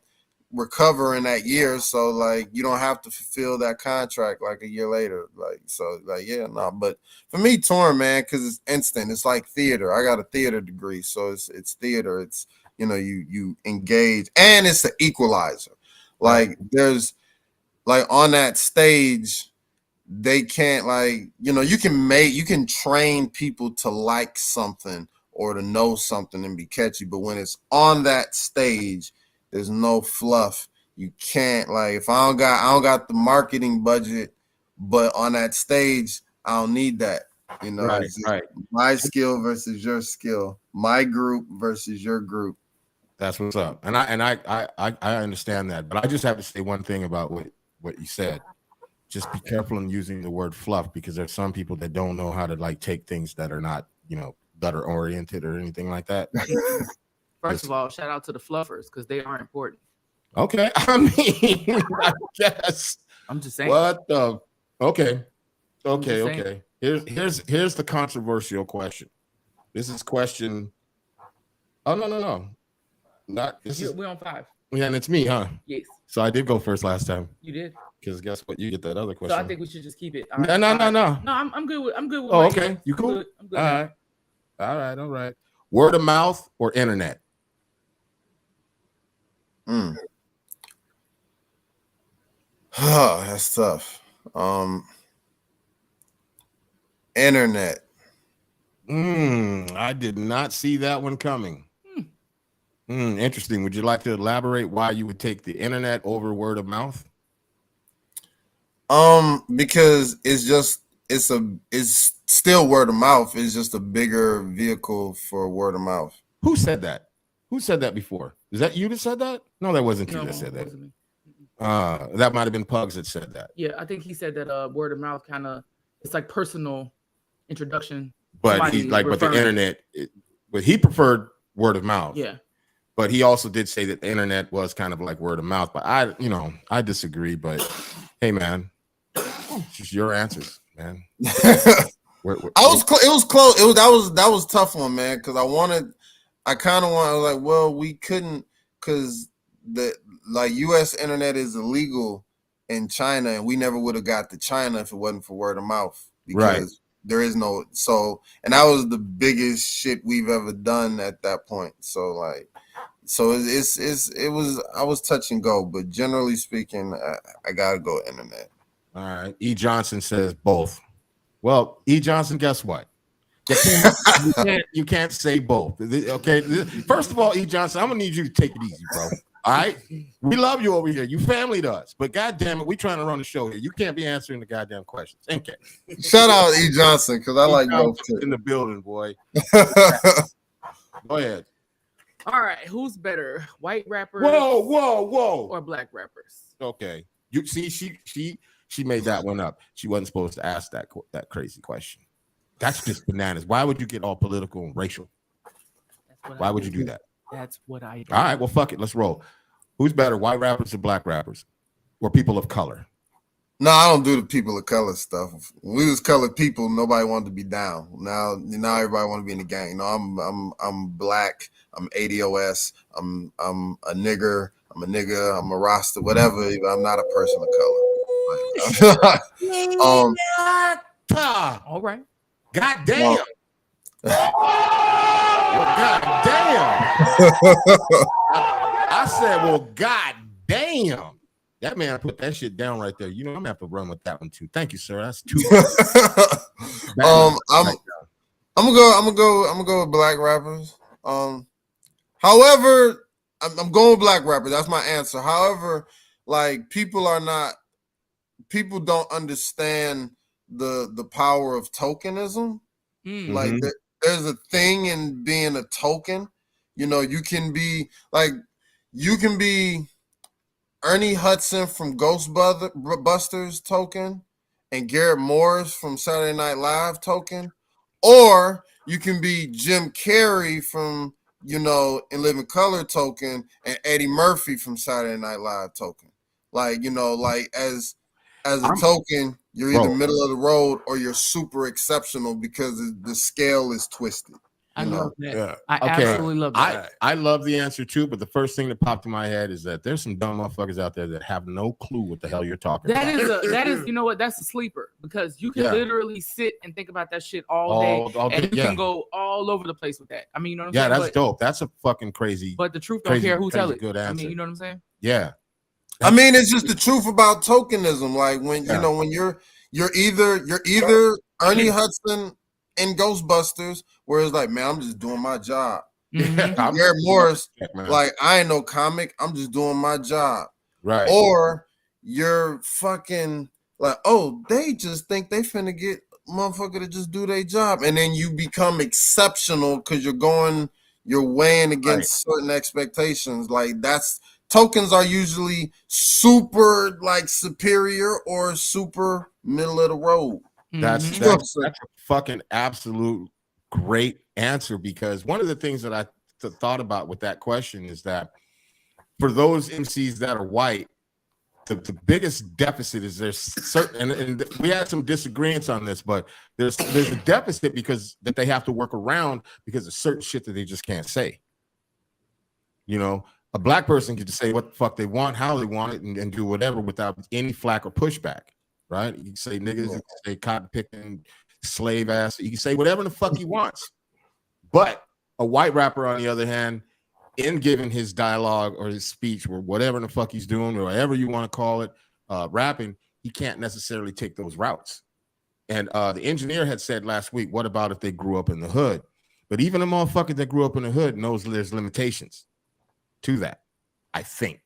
recover in that year, so like you don't have to fulfill that contract like a year later. Like, so like, yeah, no. But for me, touring, man, because it's instant. It's like theater. I got a theater degree, so it's theater. It's, you know, you engage, and it's an equalizer. Like there's like on that stage, they can't, like, you know, you can train people to like something or to know something and be catchy, but when it's on that stage, there's no fluff. You can't, like, if I don't got the marketing budget, but on that stage, I don't need that. You know, Right. My skill versus your skill, my group versus your group. That's what's up. And I understand that, but I just have to say one thing about what you said. Just be careful in using the word fluff, because there's some people that don't know how to like take things that are not, you know, gutter oriented or anything like that. First of all, shout out to the fluffers, because they are important. Okay. I mean, I guess. I'm just saying. What the? Okay. saying. Here's the controversial question. This is question. Oh, no. Not this is. We're on 5. Yeah, and it's me, huh? Yes. So I did go first last time. You did. Because guess what? You get that other question. So I think we should just keep it. No. No, I'm good with. Oh, okay. You cool? I'm good. All right. Word of mouth or internet? Oh, that's tough. Internet. I did not see that one coming. Interesting. Would you like to elaborate why you would take the internet over word of mouth? Because it's still word of mouth. It's just a bigger vehicle for word of mouth. Who said that? Who said that before? Is that you that said that? No, that wasn't you that said that. Wasn't me. That might have been Pugs that said that. Yeah, I think he said that word of mouth kind of, it's like personal introduction. But but the internet, but he preferred word of mouth. Yeah. But he also did say that the internet was kind of like word of mouth. But I disagree. But hey, man, it's just your answers, man. It was close. That was tough one, man. Because I kind of wanted, like, well, we couldn't, because the U.S. internet is illegal in China, and we never would have got to China if it wasn't for word of mouth. Because there is no, and that was the biggest shit we've ever done at that point. So I was touch and go, but generally speaking, I gotta go internet. All right. E. Johnson says both. Well, E. Johnson, guess what? You can't say both. Okay. First of all, E. Johnson, I'm gonna need you to take it easy, bro. All right. We love you over here. You family to us, but goddamn it, we trying to run the show here. You can't be answering the goddamn questions. Okay. Shout out E. Johnson, because I like both too. In the building, boy. Go ahead. All right, who's better, white rappers? Whoa! Or black rappers? Okay, you see, she made that one up. She wasn't supposed to ask that crazy question. That's just bananas. Why would you get all political and racial? Why would you do that? That's what I do. All right, well, fuck it. Let's roll. Who's better, white rappers or black rappers, or people of color? No, I don't do the people of color stuff. When we was colored people, nobody wanted to be down. Now everybody want to be in the gang. No, I'm black. I'm ADOS. I'm a nigger. I'm a nigga. I'm a Rasta. Whatever. I'm not a person of color. All right. God damn. God damn. I said, well, god damn. That man put that shit down right there. You know, I'm gonna have to run with that one too. Thank you, sir. That's too. I'm gonna go with black rappers. However, I'm going with black rappers. That's my answer. However, like people don't understand the power of tokenism. Like there's a thing in being a token. You know, you can be Ernie Hudson from Ghostbusters token and Garrett Morris from Saturday Night Live token, or you can be Jim Carrey from, you know, In Living Color token and Eddie Murphy from Saturday Night Live token. Like, you know, like as a I'm- token, you're either Bro. middle of the road or you're super exceptional because the scale is twisted. I You know? love that. Yeah. I Okay. absolutely love that. I love the answer too, but the first thing that popped in my head is that there's some dumb motherfuckers out there that have no clue what the hell you're talking That about. is, you know what? That's a sleeper because you can Yeah. literally sit and think about that shit all day, all and day, you yeah. can go all over the place with that. I mean, you know what I'm Yeah, saying? that's dope. That's a fucking crazy. But the truth don't Crazy- care who tell crazy it. good I answer. mean, you know what I'm saying? Yeah. I mean, it's just the truth about tokenism. Like when Yeah. you know when you're either Ernie Hudson in Ghostbusters, where it's like, man, I'm just doing my job. Mhm. I'm- Garrett Morris, man. like, I ain't no comic, I'm just doing my job. Right. Or you're fucking like, oh, they just think they finna get motherfucker to just do their job, and then you become exceptional because you're weighing against certain expectations. Like that's tokens are usually super like superior or super middle of the road. That's Mhm. that's a fucking absolute great answer, because one of the things that I thought about with that question is that for those MCs that are white, the biggest deficit is there's certain, and we had some disagreements on this, but there's a deficit because that they have to work around because of certain shit that they just can't say. You know, a black person can just say what the fuck they want, how they want it, and do whatever without any flack or pushback, right? You can say niggas, you can say cotton picking, slave ass, you can say whatever the fuck he wants. But a white rapper, on the other hand, in giving his dialogue or his speech or whatever the fuck he's doing, or whatever you want to call it, rapping, he can't necessarily take those routes. And the engineer had said last week, what about if they grew up in the hood? But even a motherfucker that grew up in the hood knows there's limitations to that, I think.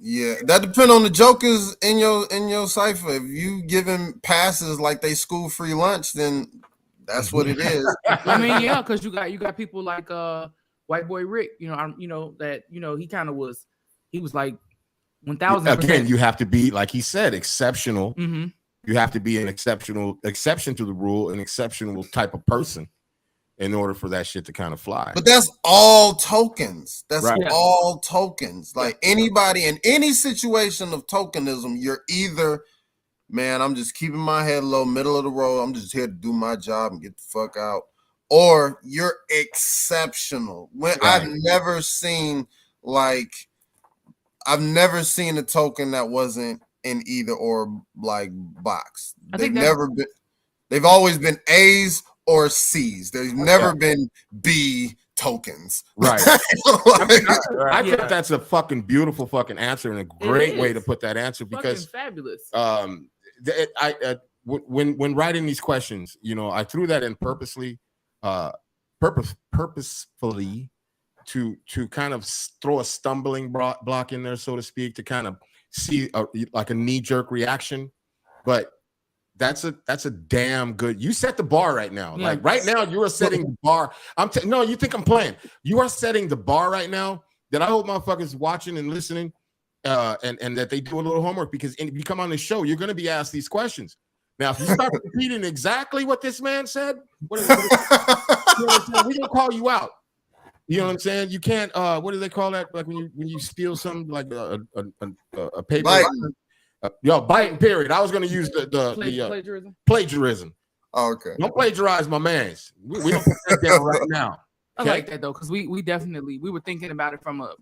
Yeah, that depends on the jokers in your cipher. If you give him passes like they school free lunch, then that's what it is. I mean, yeah, because you got people like White Boy Rick, you know, that he kind of was, he was like 1000%. Again, you have to be, like he said, exceptional. Mm-hmm. You have to be an exception to the rule, an exceptional type of person in order for that shit to kind of fly. But that's all tokens. That's Right. all tokens. Like anybody in any situation of tokenism, you're either, man, I'm just keeping my head low, middle of the road. I'm just here to do my job and get the fuck out. Or you're exceptional. When Right. I've never seen a token that wasn't in either or like box. They've always been A's or C's. There's never been B tokens. Right. I think that's a fucking beautiful fucking answer and a great way to put that answer, because fabulous. When writing these questions, I threw that in purposefully to kind of throw a stumbling block in there, so to speak, to kind of see like a knee-jerk reaction. But that's a damn good. You set the bar right now. Yeah. Like right now, you are setting the bar. No, you think I'm playing? You are setting the bar right now. That I hope motherfuckers watching and listening, and that they do a little homework, because if you come on the show, you're going to be asked these questions. Now, if you start repeating exactly what this man said, we're gonna call you out. You know what I'm saying? You can't. What do they call that? Like when you steal something, like a paper. Biting. Period. I was going to use the plagiarism. Oh, okay. Don't plagiarize my man's. We don't put that down right now. I like that though, because we definitely were thinking about it from a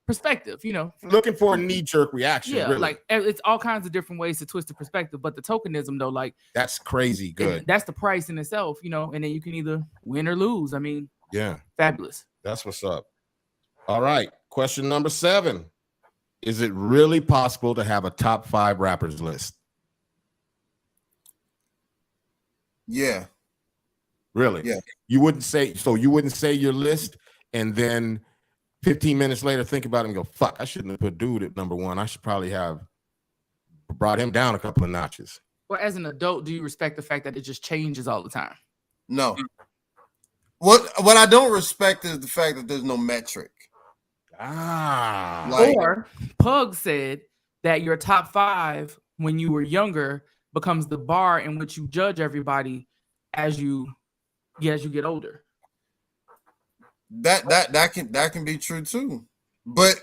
perspective, looking for a knee-jerk reaction. Yeah, really. like it's all kinds of different ways to twist the perspective, but the tokenism though, like that's crazy good. That's the price in itself, and then you can either win or lose. I mean, yeah, fabulous. That's what's up. All right, question number 7. Is it really possible to have a top 5 rappers list? Yeah. Really? Yeah. You wouldn't say your list and then 15 minutes later think about it and go, fuck, I shouldn't have put dude at number 1. I should probably have brought him down a couple of notches. Well, as an adult, do you respect the fact that it just changes all the time? No. What I don't respect is the fact that there's no metric. Or Pug said that your top 5 when you were younger becomes the bar in which you judge everybody as you get older. That can be true too. but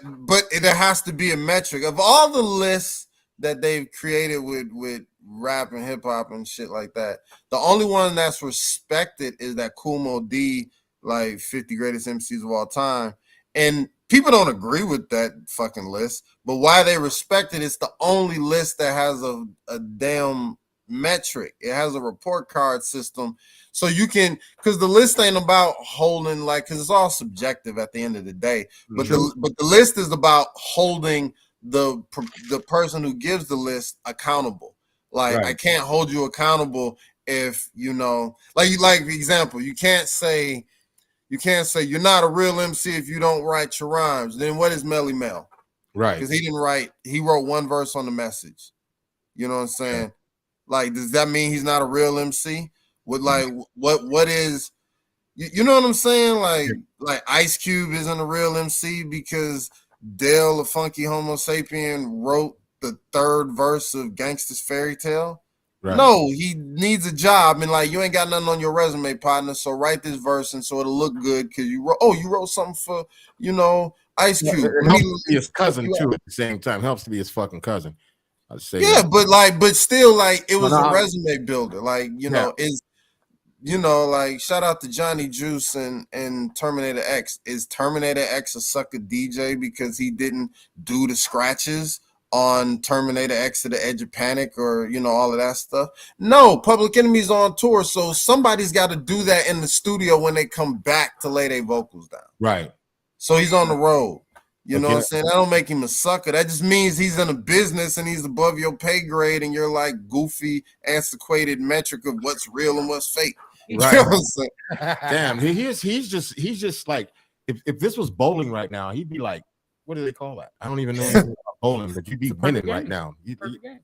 there has to be a metric of all the lists that they've created with rap and hip hop and shit like that. The only one that's respected is that Kool Moe D, like 50 greatest MCs of all time. And people don't agree with that fucking list, but why they respect it, it's the only list that has a damn metric. It has a report card system. So you can, because the list ain't about holding, like, because it's all subjective at the end of the day. But the list is about holding the person who gives the list accountable. Like, Right. I can't hold you accountable if, you know, like example, you can't say you're not a real MC if you don't write your rhymes. Then what is Melly Mel? Right. Because he wrote one verse on the message. You know what I'm saying? Yeah. Like, does that mean he's not a real MC? With like what is, you know what I'm saying? Like Ice Cube isn't a real MC because Dale the Funky Homo Sapien wrote the third verse of Gangsta's Fairy Tale. Right. No, he needs a job, and like, you ain't got nothing on your resume, partner. So write this verse, and so it'll look good because you wrote something for, you know, Ice Cube. Yeah, it helps to be his cousin too. At the same time, helps to be his fucking cousin. I'd say. Yeah, that. but still, like, it was a resume builder. Like, you know, is, you know, like, shout out to Johnny Juice and Terminator X. Is Terminator X a sucker DJ because he didn't do the scratches on Terminator X to the Edge of Panic, or, you know, all of that stuff? No, Public Enemy's on tour, so somebody's got to do that in the studio when they come back to lay their vocals down. Right. So he's on the road. You know what I'm saying? That don't make him a sucker. That just means he's in a business and he's above your pay grade, and you're like goofy, antiquated metric of what's real and what's fake. Right. You know what I'm saying? Damn, he's just like, if this was bowling right now, he'd be like, what do they call that? I don't even know anything about bowling, but you'd be winning right now.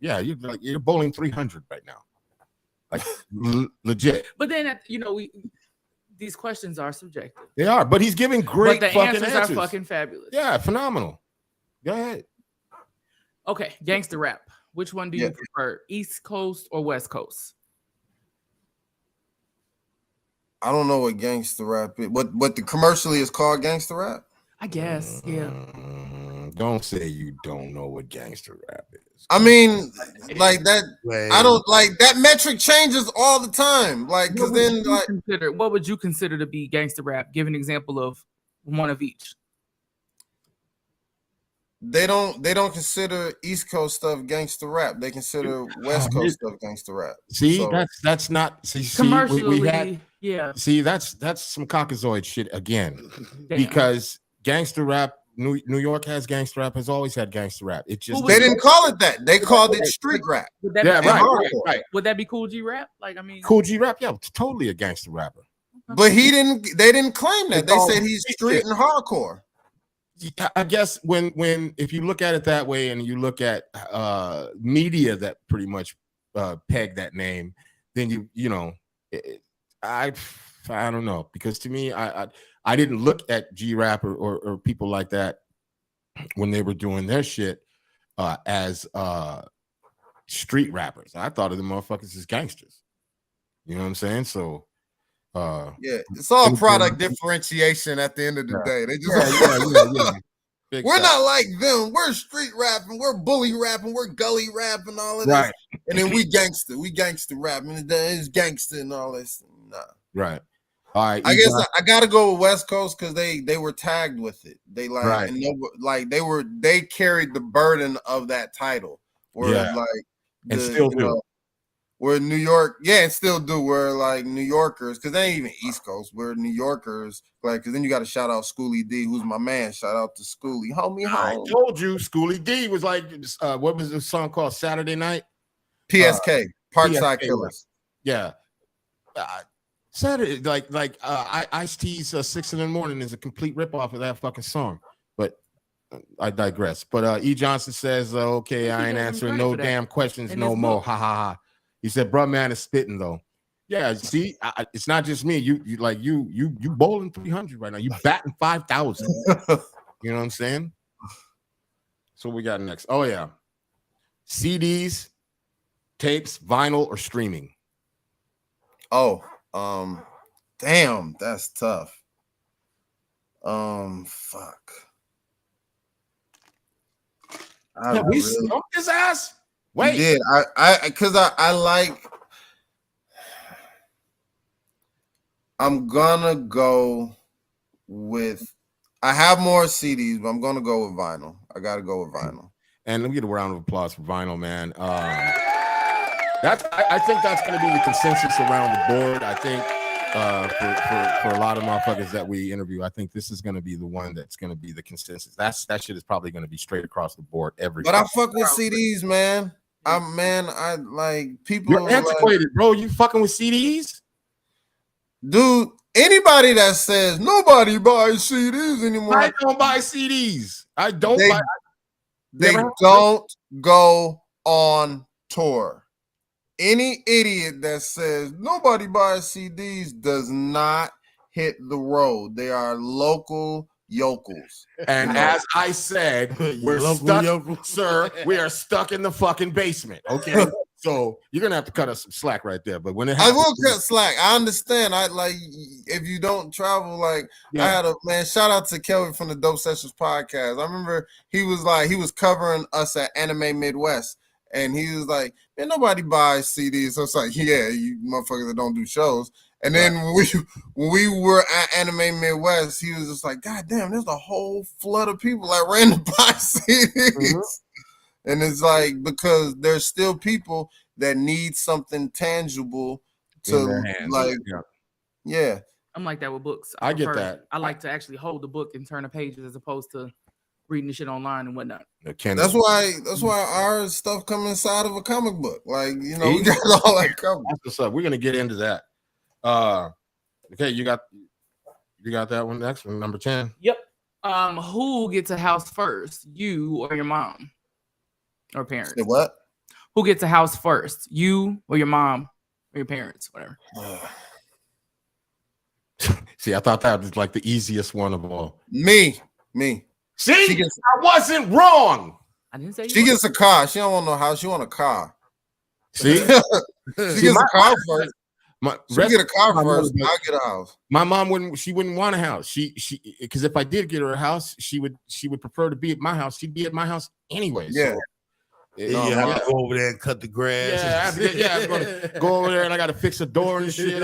You're bowling 300 right now, like legit. But then, you know, these questions are subjective. They are, but he's giving great. But the answers are fucking fabulous. Yeah, phenomenal. Go ahead. Okay, gangster rap. Which one do you prefer, East Coast or West Coast? I don't know what gangster rap is. What the commercially is called gangster rap? I guess, yeah. Don't say you don't know what gangster rap is. I mean, like that. I don't like that metric changes all the time. Like, because then, like, what would you consider to be gangster rap? Give an example of one of each. They don't consider East Coast stuff gangster rap. They consider West Coast stuff gangster rap. See, so, that's not commercially. We had, yeah. See, that's some cockazoid shit again. Because gangster rap, New York has gangster rap, has always had gangster rap. It just they didn't call it that. They called it street rap. Right. Would that be Cool G rap? Like, I mean, Cool G rap, yeah, it's totally a gangster rapper. But they didn't claim that. They said he's street and hardcore. I guess if you look at it that way, and you look at media that pretty much peg that name, then you know, I don't know, because to me, I didn't look at G-Rap or people like that when they were doing their shit as street rappers. I thought of the motherfuckers as gangsters. You know what I'm saying? So yeah, it's all product differentiation at the end of the day. They just we're not like them. We're street rapping, we're bully rapping, we're gully rapping, all of this. Right. And then we gangster rapping, and it's gangster and all this. Nah. Right. All right. I guess I gotta go with West Coast because they were tagged with it. They they carried the burden of that title. Whereas and still do. We're New York, and still do. We're like New Yorkers, because they ain't even East Coast. We're New Yorkers, like, because then you got to shout out Schoolie D, who's my man. Shout out to Schoolie, homie. I told you, Schoolie D was like, what was the song called? Saturday Night. PSK, Parkside Killers. Yeah. Saturday, like Ice-T's 6 in the Morning is a complete ripoff of that fucking song. But I digress. But E. Johnson says, okay, I ain't answering no damn questions no more. Ha ha ha. He said, "Bruh, man is spitting though." Yeah, see, it's not just me. You bowling 300 right now. You batting 5,000. You know what I'm saying? So we got next. Oh yeah, CDs, tapes, vinyl, or streaming. Oh, damn, that's tough. Fuck. Yeah, we really, smoked his ass. you Wait, did. Because I like. I'm gonna go with. I have more CDs, but I'm gonna go with vinyl. I gotta go with vinyl. and let me get a round of applause for vinyl, man. I think that's going to be the consensus around the board. I think for a lot of motherfuckers that we interview, I think this is going to be the one that's going to be the consensus. That shit is probably going to be straight across the board every. But I fuck with CDs, man. I like people. You're antiquated, bro. You fucking with CDs, dude. Anybody that says nobody buys CDs anymore, I don't buy CDs. I don't buy. They don't go on tour. Any idiot that says nobody buys CDs does not hit the road. They are local yokels. And as I said, we're stuck, sir. We are stuck in the fucking basement. Okay. So you're gonna have to cut us some slack right there. But when it happens, I will cut slack. I understand. I like if you don't travel, like I had a man. Shout out to Kelvin from the Dope Sessions podcast. I remember he was covering us at Anime Midwest, and he was like, "Man, nobody buys CDs." So it's like, "Yeah, you motherfuckers that don't do shows." And then when we were at Anime Midwest, he was just like, "God damn, there's a whole flood of people that ran to buy CDs." Mm-hmm. And it's like, because there's still people that need something tangible to like, yeah. I'm like that with books. I get that. I like to actually hold the book and turn the pages as opposed to reading the shit online and whatnot. That's why our stuff comes inside of a comic book. Like, you know, we got all that covered. That's what's up. We're gonna get into that. Okay, you got that one next one, number 10. Yep. Who gets a house first, you or your mom? Or parents? Say what? Who gets a house first? You or your mom or your parents? Whatever. See, I thought that was like the easiest one of all. Me. See, I wasn't wrong. I didn't say she gets a car. She don't want no house. She want a car. See, she gets a car first. She get a car first. I'll get a house. My mom wouldn't want a house. She because if I did get her a house, she would prefer to be at my house. She'd be at my house anyway. Yeah. So, you have to go over there and cut the grass. Yeah, I'm gonna go over there and I gotta fix a door and shit.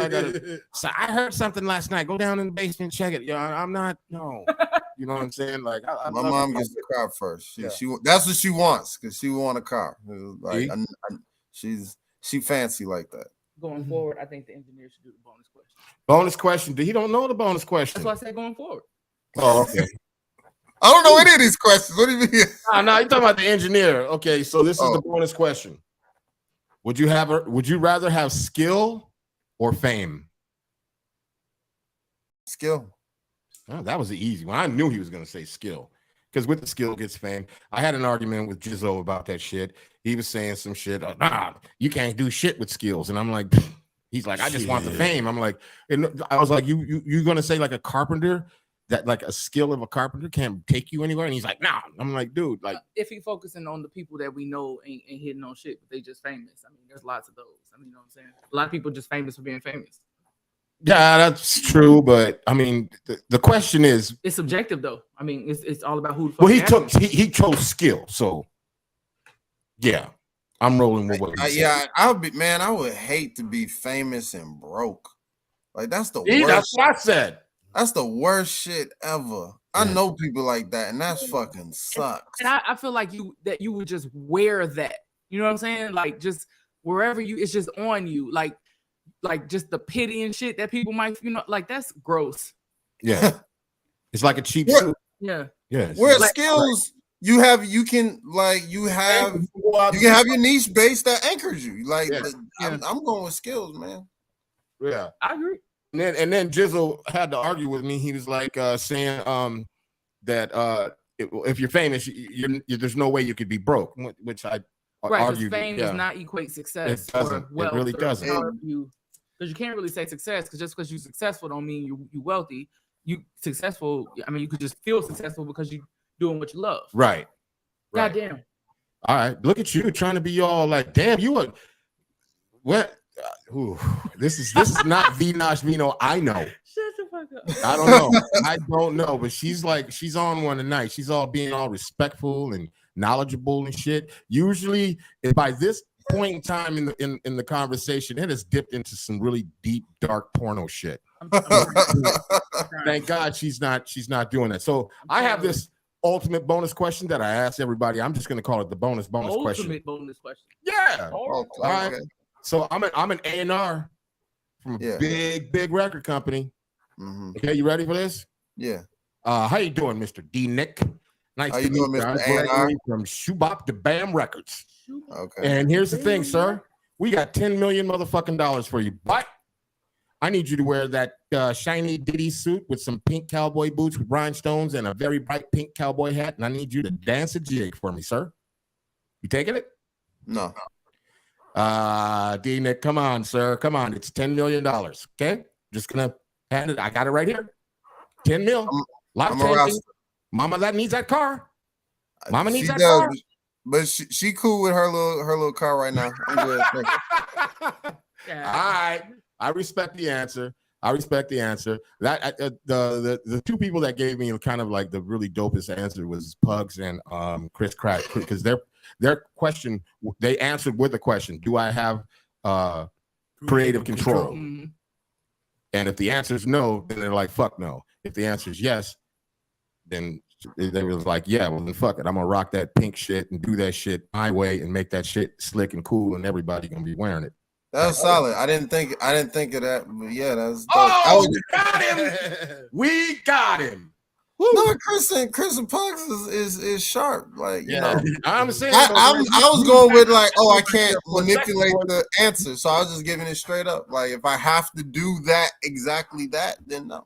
So I heard something last night. Go down in the basement, check it. I'm not, no. You know what I'm saying? Like my mom gets the car first. She that's what she wants, because she want a car. Like she fancy like that. Going forward, I think the engineer should do the bonus question. Bonus question. He don't know the bonus question. That's why I said going forward. Oh, okay. I don't know any of these questions. What do you mean? No, you're talking about the engineer. Okay, so this is the bonus question. Would you rather have skill or fame? Skill. Oh, that was the easy one. I knew he was gonna say skill, because with the skill gets fame. I had an argument with Jizzo about that shit. He was saying some shit. Nah, you can't do shit with skills, and I'm like, he's like, I just want the fame. I'm like, and I was like, you gonna say like a carpenter? That like a skill of a carpenter can't take you anywhere, and he's like, nah. I'm like, dude, like if he focusing on the people that we know ain't hitting on shit, but they just famous. I mean, there's lots of those. I mean, you know what I'm saying? A lot of people just famous for being famous. Yeah, that's true, but I mean, the question is, it's subjective though. I mean, it's all about who. Well, he chose skill, so yeah, I'm rolling with what. I would hate to be famous and broke. Like that's the worst. That's what I said. That's the worst shit ever. I know people like that, and that's fucking sucks. And I feel like you would just wear that. You know what I'm saying? Like just wherever it's just on you. Like just the pity and shit that people might, like that's gross. Yeah. It's like a cheap suit. Yeah. Yeah. Where skills you can have your niche base that anchors you. Like I'm going with skills, man. Yeah. I agree. And then Jizzle had to argue with me. He was like saying that if you're famous, there's no way you could be broke, which I argued. Fame does not equate success. It doesn't. It really doesn't. Because you can't really say success, because just because you're successful don't mean you wealthy. You successful. I mean, you could just feel successful because you're doing what you love. Right. Goddamn. All right. Look at you trying to be all like, damn, you are what? This is not Vinosh Vino. I know. Shut the fuck up. I don't know, but she's on one tonight. She's all being all respectful and knowledgeable and shit. Usually, by this point in time in the conversation, it has dipped into some really deep, dark porno shit. Thank God she's not doing that. So I have this ultimate bonus question that I ask everybody. I'm just going to call it the bonus question. Ultimate bonus question. Yeah. All right. right. So I'm an A&R from a big record company. Okay, you ready for this? Yeah. How you doing, Mr. D. Nick? Nice How to you meet doing, you. Mr. I'm A&R? Gregory from Shoebop to Bam Records. Okay. And here's the thing, sir. We got $10 million motherfucking dollars for you, but I need you to wear that shiny Diddy suit with some pink cowboy boots with rhinestones and a very bright pink cowboy hat, and I need you to dance a jig for me, sir. You taking it? No. D. Nick, come on, sir. Come on. It's $10 million. Okay? Just gonna hand it. I got it right here. 10 mil. Mama that needs that car. Mama needs that car. But she cool with her little car right now. I'm good. Yeah. All right. I respect the answer. That the two people that gave me kind of like the really dopest answer was Pugs and Chris Crack, because their question, they answered with a question: do I have creative control? Mm-hmm. And if the answer is no, then they're like, fuck no. If the answer is yes, then they was like, yeah, well then fuck it. I'm gonna rock that pink shit and do that shit my way and make that shit slick and cool, and everybody gonna be wearing it. That was solid. I didn't think of that, but yeah, that's dope. Oh, we got him. We got him. Woo. No, Chris and Pugs is sharp. Like, you know, I'm saying I was going with like, I can't manipulate the answer, so I was just giving it straight up. Like, if I have to do that exactly that, then no.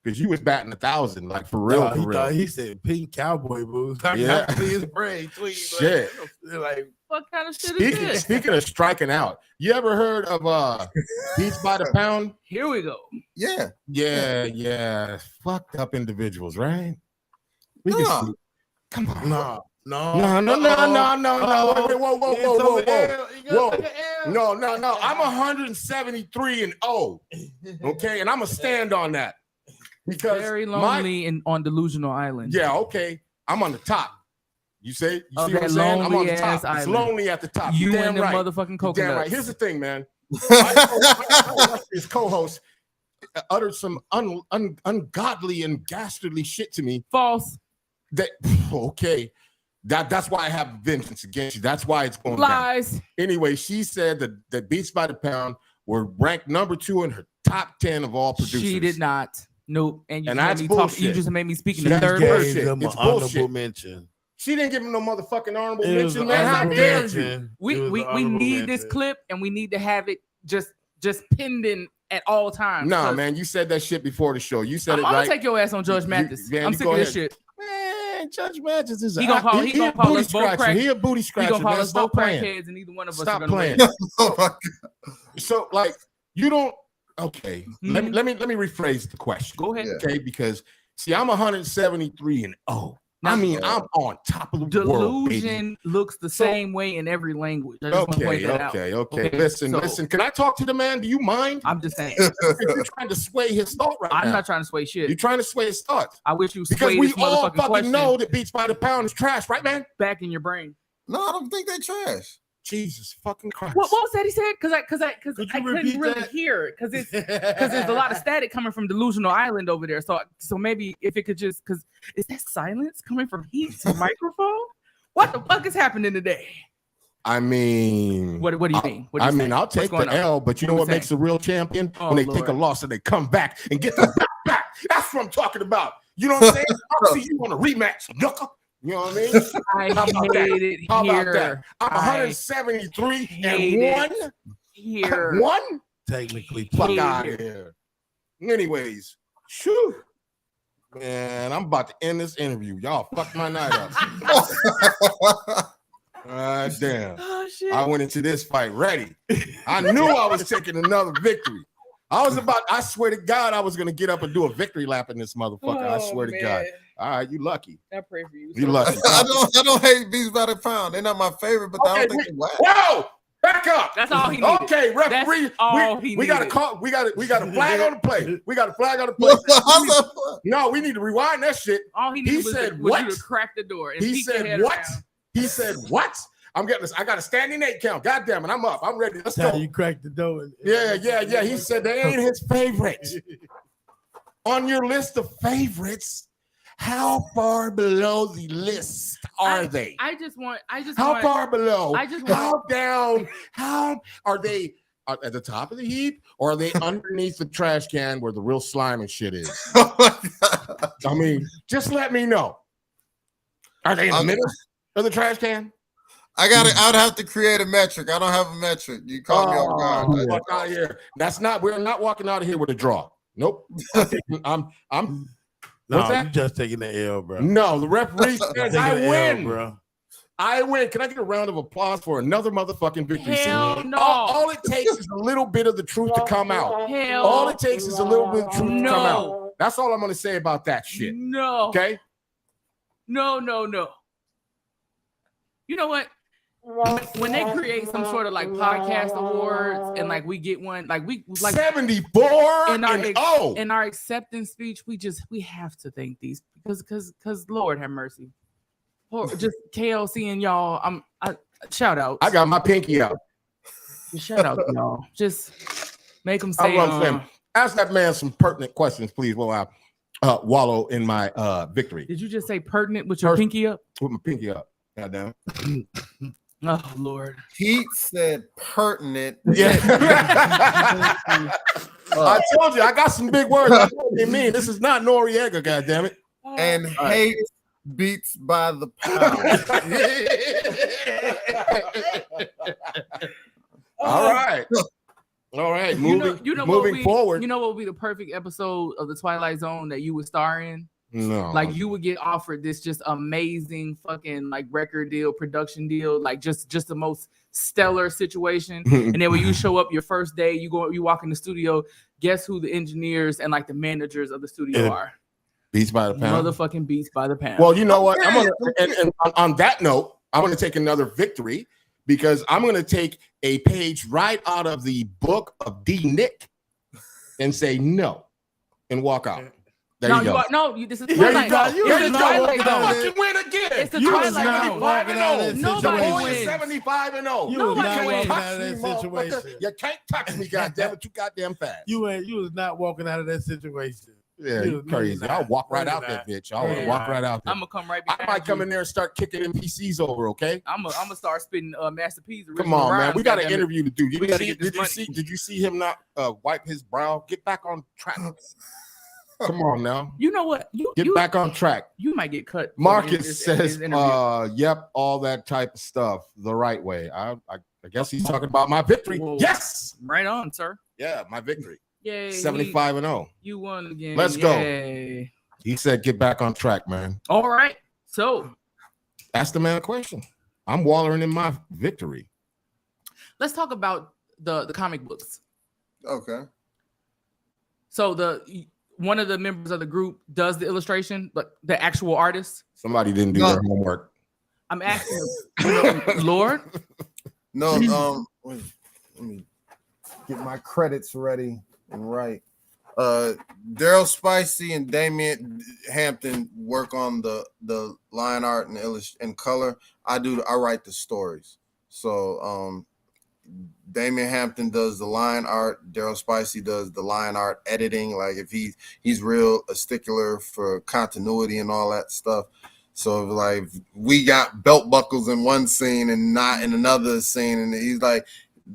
Because you was batting 1,000, like for real. For real. He said pink cowboy boots. Yeah. I see his brain tweet. Shit. Like, what kind of shit is this? Speaking of striking out, you ever heard of Beats by the Pound? Here we go. Yeah. Fucked up individuals, right? We can see. Come on. No. Wait, whoa. No. I'm 173 and 0. Okay, and I'm gonna stand on that. Because very lonely on Delusional Island. Yeah, okay. I'm on the top. You see what I'm saying? I'm on the top. Island. It's lonely at the top. You damn and the right. motherfucking coconuts. Damn right. Here's the thing, man. His co-host uttered some ungodly and dastardly shit to me. False. That's why I have vengeance against you. That's why it's going lies. Down. Anyway, she said that Beats by the Pound were ranked number 2 in her top 10 of all producers. She did not. Nope. And that's bullshit. You just made me speak in the third person. It's bullshit. Mention. She didn't give him no motherfucking honorable mention, man. How dare you? We need this clip, and we need to have it just pinned in at all times. Nah, man, you said that shit before the show. You said I'm it right. I'm gonna take your ass on Judge Mathis. I'm sick of this shit. Man, Judge Mathis is he gonna call us both crack. He a booty scratcher. He gonna call us both crackheads, and neither one of us are gonna playing. Oh my God. So, like, you don't. Okay, let me rephrase the question. Go ahead. Okay, because see, I'm 173 and 0. I mean, I'm on top of the world. Delusion looks the same way in every language. Okay. Listen. Can I talk to the man? Do you mind? I'm just saying. You're trying to sway his thought right now. I'm not trying to sway shit. You're trying to sway his thoughts. I wish you because we all fucking question. know that Beats by the Pound is trash, right, man? Back in your brain. No, I don't think they're trash. Jesus fucking Christ. What was that he said? Because I couldn't really hear it because there's a lot of static coming from Delusional Island over there. So maybe if it could just because is that silence coming from his microphone? What the fuck is happening today? I mean, what do you mean? I'll take the L, but you know what makes a real champion? When they take a loss and they come back and get the back. That's what I'm talking about. You know what I'm saying? I'll see you on a rematch, knuckle. You know what I mean? How about that? I'm 173 and 1. Here. 1? Technically, fuck out of here. Anyways, shoo. Man, I'm about to end this interview. Y'all fucked my night up. Damn. Oh, shit. I went into this fight ready. I knew I was taking another victory. I swear to God, I was going to get up and do a victory lap in this motherfucker. I swear to God. All right, you lucky. I pray for you. You lucky. I don't hate Beats by the Pound. They're not my favorite, but I don't think they're whack. Whoa! Back up. That's all he needed. Okay, referee. That's all he we got a needed. call. We got a flag on the play. We got a flag on the play. No, we need to rewind that shit. All he needed was you to crack the door. And He said what? He said what? I got a standing 8 count. God damn it, I'm up. I'm ready. Let's go. You cracked the door. Yeah. He said they ain't his favorites. On your list of favorites, how far below the list are they? How far below? How down? How are they at the top of the heap, or are they underneath the trash can where the real slime and shit is? I mean, just let me know. Are they in the middle of the trash can? I'd have to create a metric. I don't have a metric. You call me off guard. Walk out of here. We're not walking out of here with a draw. Nope. I'm No, you just taking the L, bro. No, the referee says I win, bro. I win. Can I get a round of applause for another motherfucking victory? Hell no. All it takes is a little bit of the truth to come out. All it takes is a little bit of truth to come out. That's all I'm going to say about that shit. No. Okay? No. You know what? When they create some sort of like podcast awards and like we get one, like we like 74 in our acceptance speech, we have to thank these because Lord have mercy. Or just KLC and y'all. Shout out. I got my pinky out. Shout out to y'all. Just make them say. Ask that man some pertinent questions, please. While I wallow in my victory. Did you just say pertinent with your pinky up? With my pinky up. Goddamn. Oh Lord. Pete said pertinent. Yeah. I told you I got some big words. I know what they mean. This is not Noriega, goddammit. And hate beats by the pound. All right. Moving forward. You know what would be the perfect episode of the Twilight Zone that you would star in? No. Like you would get offered this just amazing fucking like record deal, production deal, like just the most stellar situation. And then when you show up your first day, you walk in the studio, guess who the engineers and like the managers of the studio are? Beats by the pound. Motherfucking Beats by the pound. Well, you know what? And on that note, I'm gonna take another victory because I'm gonna take a page right out of the book of D. Nick and say no and walk out. There you go. This is Twilight. There you go. It's the Twilight Zone. Fucking win again. It's the Twilight Zone. 75-0. Nobody wins. 75-0. You was not walking out of that situation. You can't touch me, goddammit. You goddamn fast. You was not walking out of that situation. Yeah, you crazy. I'll walk right out that bitch. I'll walk right out there. I'm gonna come right back. I might come in there and start kicking NPCs over, okay? I'm gonna start spitting Master P's. Come on, man. We got an interview to do. Did you see him not wipe his brow? Get back on track. Come on now. You know what? Get back on track. You might get cut. Marcus says, yep, all that type of stuff the right way. I guess he's talking about my victory. Whoa. Yes. Right on, sir. Yeah, my victory. Yay. 75-0. You won again. Let's go. Yay. He said, get back on track, man. All right. So ask the man a question. I'm wallowing in my victory. Let's talk about the comic books. Okay. So one of the members of the group does the illustration, but the actual artist. Somebody didn't do their homework. I'm asking, Lord. No, let me get my credits ready and right. Daryl Spicy and Damian Hampton work on the line art and color. I write the stories. So Damian Hampton does the line art. Daryl Spicy does the line art editing. Like if he's real a stickler for continuity and all that stuff. So like we got belt buckles in one scene and not in another scene, and he's like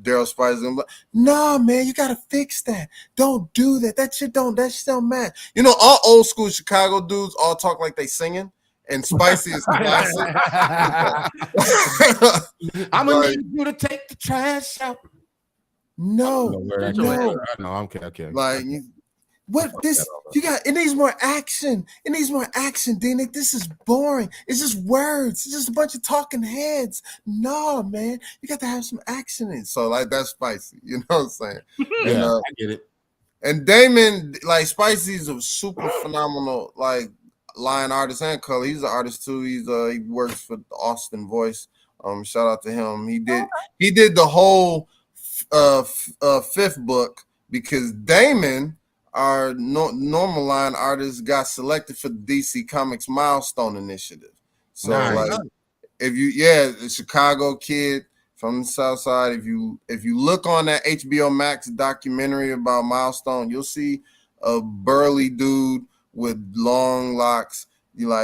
Daryl Spicy, I'm like, no man, you gotta fix that. Don't do that. That shit don't match. You know, all old school Chicago dudes all talk like they singing. And Spicy is classic. I'm gonna need you to take the trash out. No, I'm kidding. Like, what this? You got? It needs more action. It needs more action, D-Nick. This is boring. It's just words. It's just a bunch of talking heads. No, man, you got to have some action in. So, like, that's Spicy. You know what I'm saying? Yeah, I get it. And Damon, like, Spicy's a super phenomenal, like, line artist and color. He's an artist too. He works for the Austin Voice Shout out to him. He did the whole fifth book because Damon, our normal line artist, got selected for the DC Comics Milestone Initiative. So like, if you the Chicago kid from the South Side, if you look on that HBO Max documentary about Milestone, you'll see a burly dude with long locks,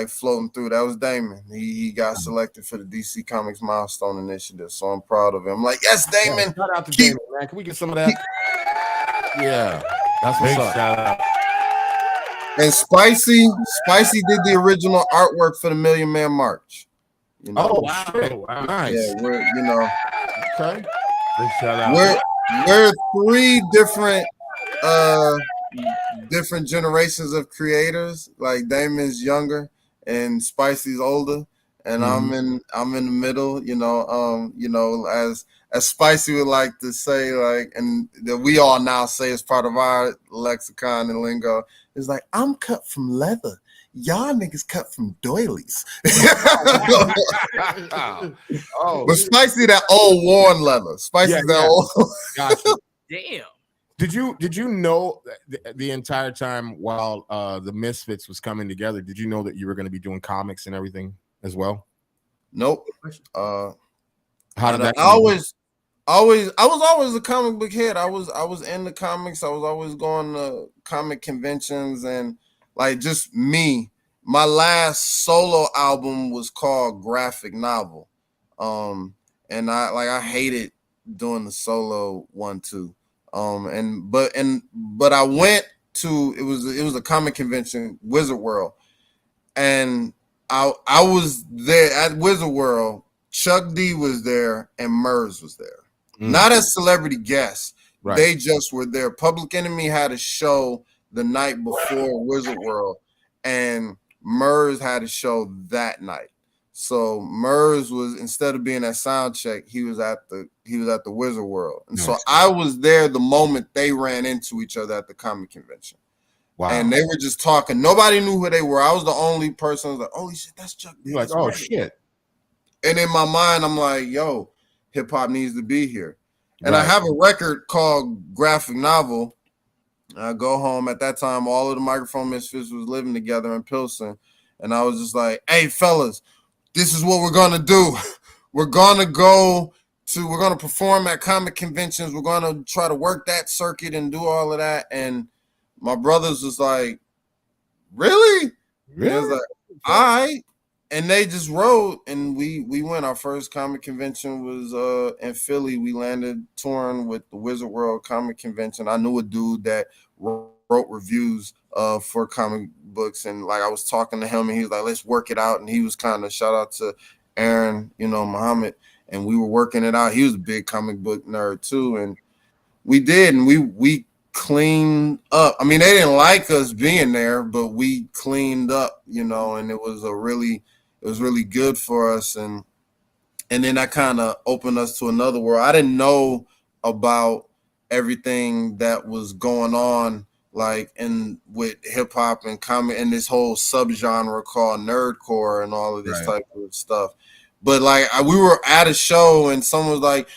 floating through. That was Damon. He got selected for the DC Comics Milestone Initiative. So I'm proud of him. I'm like, yes, Damon. Yeah, shout out to Damon, man. Can we get some of that? Yeah, that's what's up. Shout out. And Spicy did the original artwork for the Million Man March. Oh wow, nice. Yeah, we're okay. Big shout out. We're three different generations of creators. Like Damon's younger and Spicy's older, and I'm in the middle. As Spicy would like to say, and that we all now say as part of our lexicon and lingo, is like, I'm cut from leather. Y'all niggas cut from doilies. But Spicy, that old worn leather. Spicy, that old. Gotcha. Damn. Did you know the entire time while the Misfits was coming together? Did you know that you were going to be doing comics and everything as well? Nope. How did that? I was always a comic book head. I was in the comics. I was always going to comic conventions and just me. My last solo album was called Graphic Novel, and I hated doing the solo one too. But I went to it was a comic convention, Wizard World, and I was there at Wizard World. Chuck D was there and Murs was there, not as celebrity guests. Right. They just were there. Public Enemy had a show the night before Wizard World, and Murs had a show that night. So Murs was, instead of being at Soundcheck, he was at the Wizard World. And so I was there the moment they ran into each other at the comic convention. Wow. And they were just talking. Nobody knew who they were. I was the only person who was like, holy shit, that's Chuck D. You're like, oh shit. And in my mind, I'm like, yo, hip hop needs to be here. And I have a record called Graphic Novel. I go home. At that time, all of the Microphone Misfits was living together in Pilsen. And I was just like, hey, fellas, this is what we're going to do. We're going to perform at comic conventions. We're going to try to work that circuit and do all of that. And my brothers was like, really? And I was like, all right. And they just rode, and we went. Our first comic convention was in Philly. We landed touring with the Wizard World Comic Convention. I knew a dude that wrote reviews for comic books, and I was talking to him, and he was like, let's work it out. And he was kind of, shout out to Aaron, Muhammad, and we were working it out. He was a big comic book nerd too, and we did, and we cleaned up. I mean, they didn't like us being there, but we cleaned up, and it was really good for us. And then that kind of opened us to another world. I didn't know about everything that was going on, with hip hop and comic and this whole subgenre called nerdcore and all of this type of stuff. But we were at a show and someone was like,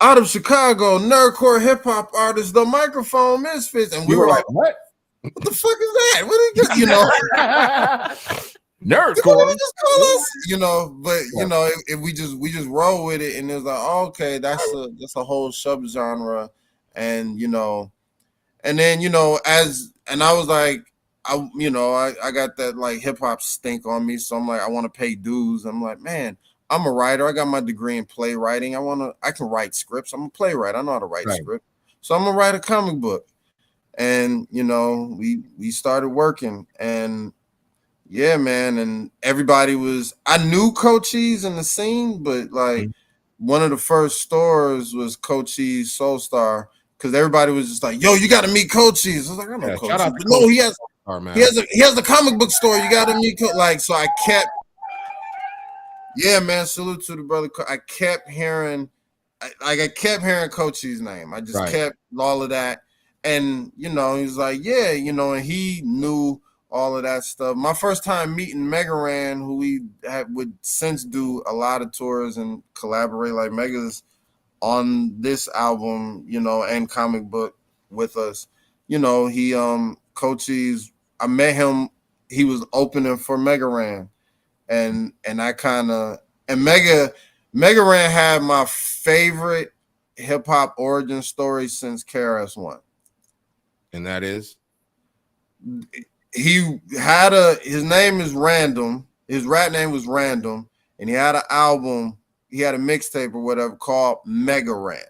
out of Chicago, nerdcore hip hop artist, the Microphone Misfits. And we were like, what the fuck is that? What are you nerdcore, just call us, but if we just roll with it, and it was like, oh, okay, that's a whole subgenre, and and then I was like, I got that hip hop stink on me, so I'm like, I want to pay dues. I'm like, man, I'm a writer. I got my degree in playwriting. I can write scripts. I'm a playwright. I know how to write script, so I'm gonna write a comic book, and we started working and. Yeah, man, and everybody I knew Cochise in the scene, but one of the first stores was Cochise Soul Star, because everybody was just like, yo, you got to meet Cochise. I was like, I know Cochise. But no, he has a comic book store. You got to meet so I kept, yeah, man, salute to the brother. I kept hearing, I kept hearing Cochise's name. I just kept all of that. And, he was like, yeah, and he knew all of that stuff. My first time meeting Megaran, who we would since do a lot of tours and collaborate, like Mega's on this album, you know, and comic book with us. You know, he Cochise, I met him, he was opening for Megaran. And I kind of, and Megaran had my favorite hip hop origin story since KRS-One. And that is? His name is Random. His rap name was Random. And he had an album, he had a mixtape or whatever called Megaran.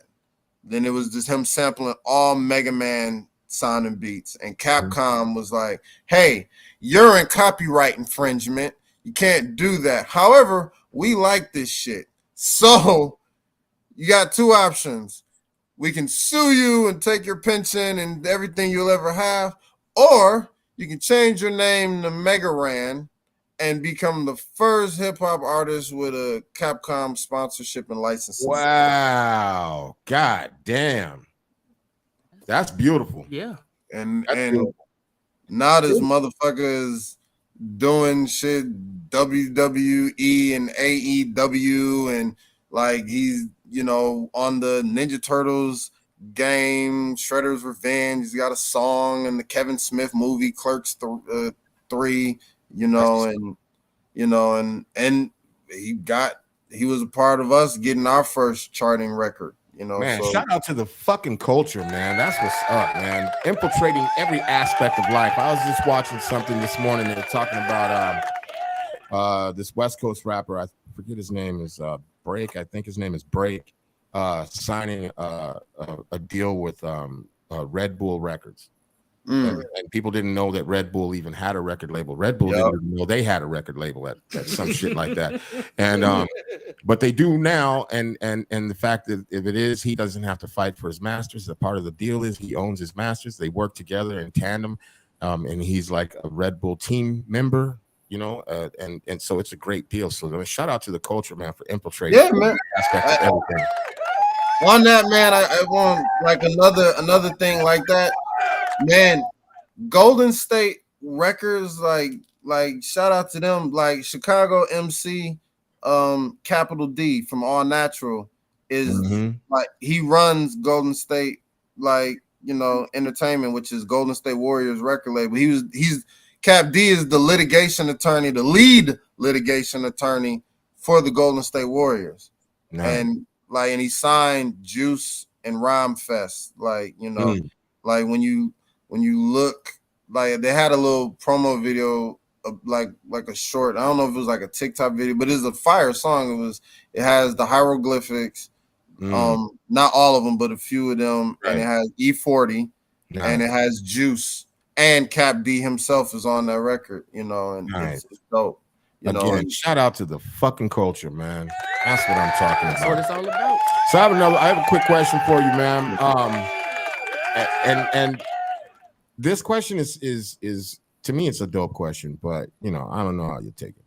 Then it was just him sampling all Mega Man sounding beats. And Capcom was like, hey, you're in copyright infringement. You can't do that. However, we like this shit. So you got two options. We can sue you and take your pension and everything you'll ever have, or you can change your name to Megaran and become the first hip hop artist with a Capcom sponsorship and license. Wow. God damn. That's beautiful. Yeah. And beautiful. now this motherfucker is doing shit WWE and AEW, and like he's, you know, on the Ninja Turtles game, Shredder's Revenge. He's got a song in the Kevin Smith movie Clerks 3, you know, and he was a part of us getting our first charting record. You know, man, so. Shout out to the fucking culture, man. That's what's up, man. Infiltrating every aspect of life. I was just watching something this morning. They were talking about this West Coast rapper. I forget his name is Break. I think his name is Break. Signing a deal with Red Bull Records. And people didn't know that Red Bull even had a record label. Red Bull didn't even know they had a record label at some shit like that. And but they do now. And the fact that if it is, he doesn't have to fight for his masters. The part of the deal is he owns his masters. They work together in tandem. And he's like a Red Bull team member, you know, and so it's a great deal. So shout out to the culture, man, for infiltrating man. Aspect of everything. On that, man, I want like another thing like that. Man, Golden State Records, like shout out to them. Like Chicago MC, Capital D from All Natural is like he runs Golden State, like, you know, Entertainment, which is Golden State Warriors record label. He's Cap D is the litigation attorney, the lead litigation attorney for the Golden State Warriors. Nice. And he signed Juice and Rhyme Fest, like, you know, like when you look, like they had a little promo video of like a short, I don't know if it was like a TikTok video, but it's a fire song. It has the hieroglyphics, not all of them, but a few of them, right. And it has E40, and it has Juice, and Cap D himself is on that record, you know, and it's dope. You know, and shout out to the fucking culture, man. That's what I'm talking about. That's what it's all about. So I have a quick question for you, ma'am. And this question is to me, it's a dope question, but you know, I don't know how you take it.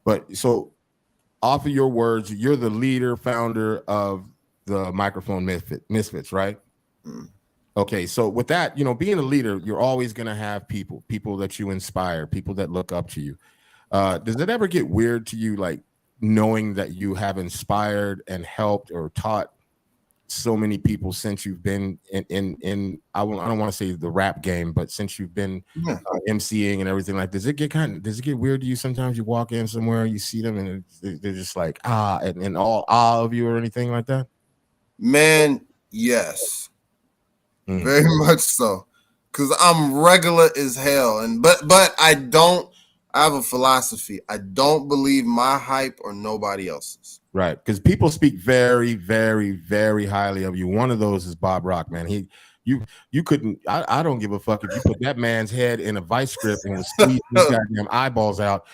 But so off of your words, you're the leader, founder of the Microphone Misfits, right? Okay, so with that, you know, being a leader, you're always gonna have people that you inspire, people that look up to you. Does it ever get weird to you, like knowing that you have inspired and helped or taught so many people since you've been in I don't want to say the rap game, but since you've been MCing and everything like, does it get weird to you sometimes? You walk in somewhere, you see them and they're just like and all of you or anything like that? Man, yes. Very much so, because I'm regular as hell, and but I have a philosophy. I don't believe my hype or nobody else's. Right, because people speak very, very, very highly of you. One of those is Bob Rock, man. You couldn't. I don't give a fuck if you put that man's head in a vice grip and was squeezing his goddamn eyeballs out.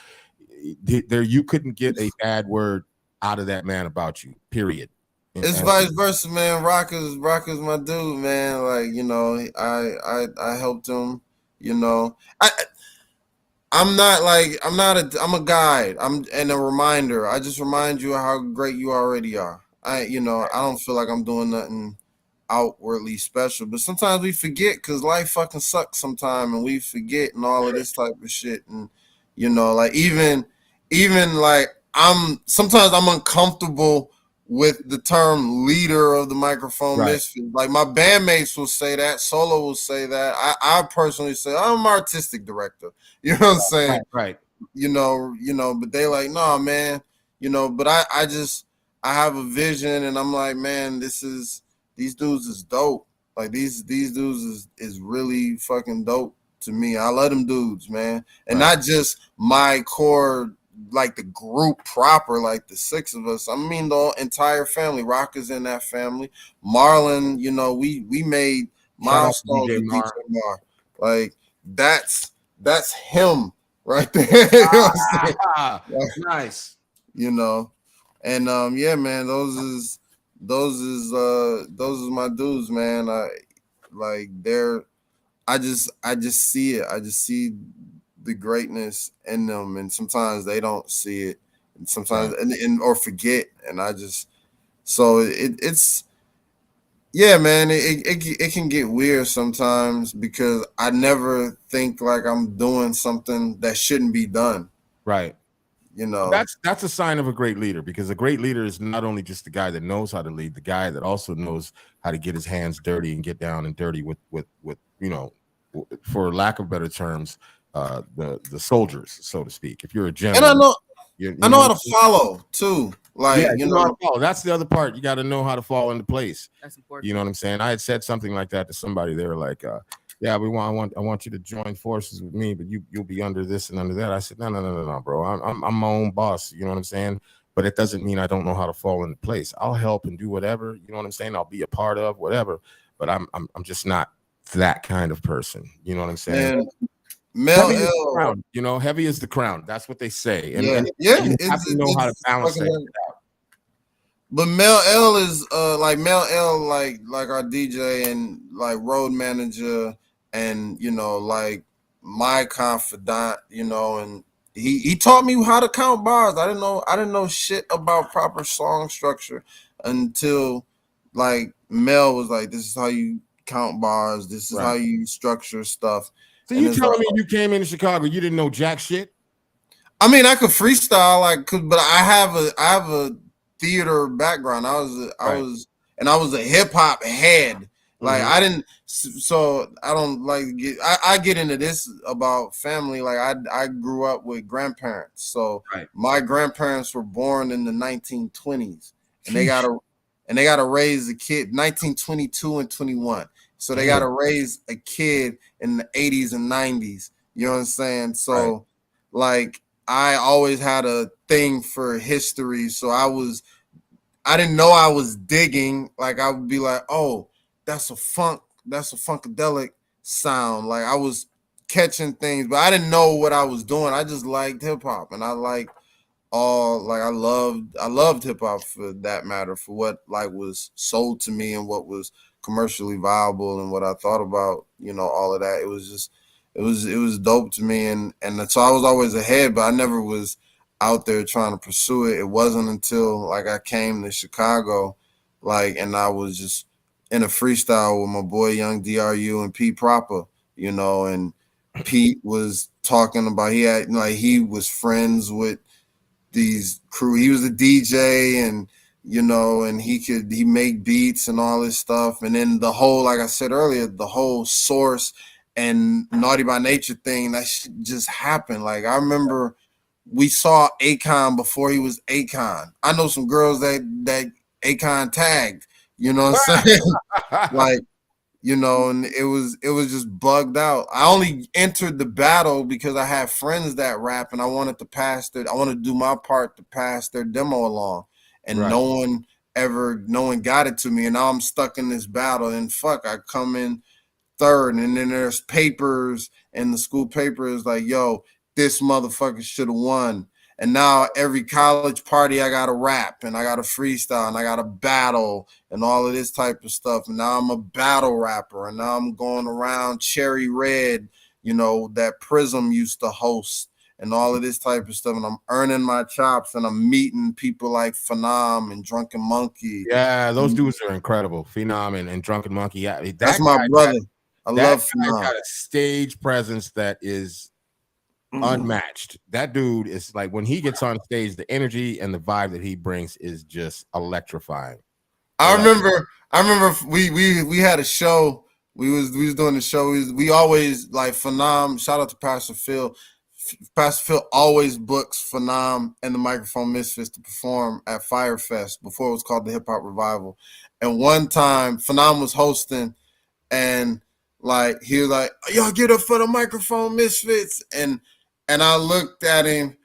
There, you couldn't get a bad word out of that man about you. Period. It's vice versa, man. Rock is my dude, man. Like, you know, I helped him. You know, I'm a guide. And a reminder. I just remind you how great you already are. I don't feel like I'm doing nothing outwardly special, but sometimes we forget because life fucking sucks sometimes, and we forget and all of this type of shit. And you know, like even like sometimes I'm uncomfortable with the term leader of the Microphone Misfits. Like my bandmates will say that, Solo will say that. I personally say I'm artistic director. You know what I'm saying? Right. You know, but they like, nah, man, you know, but I have a vision, and I'm like, man, these dudes is dope. Like these dudes is really fucking dope to me. I love them dudes, man. And not just my core, like the group proper, like the 6 of us. I mean the entire family. Rock is in that family. Marlon, you know, we made milestones with DJ Mar. Like that's him right there. You know what I'm saying? Nice. You know, and yeah, man, those is my dudes, man. I just see it. I just see the greatness in them, and sometimes they don't see it, and sometimes and or forget, and I just it's yeah, man. It can get weird sometimes because I never think like I'm doing something that shouldn't be done. Right. You know, that's a sign of a great leader, because a great leader is not only just the guy that knows how to lead, the guy that also knows how to get his hands dirty and get down and dirty with you know, for lack of better terms, the soldiers, so to speak. If you're a general, and I know how to to follow too. Like, you know how to follow. That's the other part. You got to know how to fall into place. That's important. You know what I'm saying? I had said something like that to somebody. They were like, yeah, I want you to join forces with me, but you'll be under this and under that. I said, no, bro. I'm my own boss. You know what I'm saying? But it doesn't mean I don't know how to fall into place. I'll help and do whatever. You know what I'm saying? I'll be a part of whatever. But I'm just not that kind of person. You know what I'm saying? And Mel heavy L, crown, you know, heavy is the crown. That's what they say. And, yeah, you have to know how to balance that out. But Mel L is like Mel L, like our DJ and like road manager, and you know, like my confidant, you know, and he taught me how to count bars. I didn't know shit about proper song structure until like Mel was like, this is how you count bars, this is how you structure stuff. So you telling me you came into Chicago, you didn't know jack shit? I mean, I could freestyle, like, but I have a theater background. I was a hip hop head. Like I didn't, so I don't like I get into this about family. Like I grew up with grandparents. So my grandparents were born in the 1920s, and they gotta raise a kid 1922 and 21. So they gotta raise a kid in the 80s and 90s. You know what I'm saying? So like I always had a thing for history. So I didn't know I was digging. Like I would be like, oh, that's a funkadelic sound. Like I was catching things, but I didn't know what I was doing. I just liked hip hop, and I loved hip hop for that matter, for what like was sold to me and what was commercially viable and what I thought about, you know, all of that. It was just it was dope to me, and so I was always ahead, but I never was out there trying to pursue it. It wasn't until like I came to Chicago, like, and I was just in a freestyle with my boy Young DRU and Pete Proper, you know, and Pete was talking about he was friends with these crew. He was a DJ, and you know, and he make beats and all this stuff. And then the whole, like I said earlier, the whole Source and Naughty by Nature thing, that just happened. Like I remember we saw Akon before he was Akon. I know some girls that Akon tagged, you know what I'm saying? Like, you know, and it was just bugged out. I only entered the battle because I had friends that rap, and I wanted to do my part to pass their demo along. And no one got it to me. And now I'm stuck in this battle, and fuck, I come in third, and then there's papers, and the school paper is like, yo, this motherfucker should have won. And now every college party I got to rap, and I got to freestyle, and I got to battle and all of this type of stuff. And now I'm a battle rapper, and now I'm going around Cherry Red, you know, that Prism used to host. and all of this type of stuff, and I'm earning my chops, and I'm meeting people like Phenom and Drunken Monkey. Yeah, those dudes are incredible. Phenom and Drunken Monkey. Yeah, that's my brother. I love Phenom. Got a stage presence that is unmatched. That dude is like, when he gets on stage, the energy and the vibe that he brings is just electrifying. I remember we had a show. We was doing the show. We always like Phenom. Shout out to Pastor Phil. Pastor Phil always books Phenom and the Microphone Misfits to perform at Firefest before it was called the Hip Hop Revival. And one time Phenom was hosting, and like he was like, "Y'all get up for the Microphone Misfits," and I looked at him,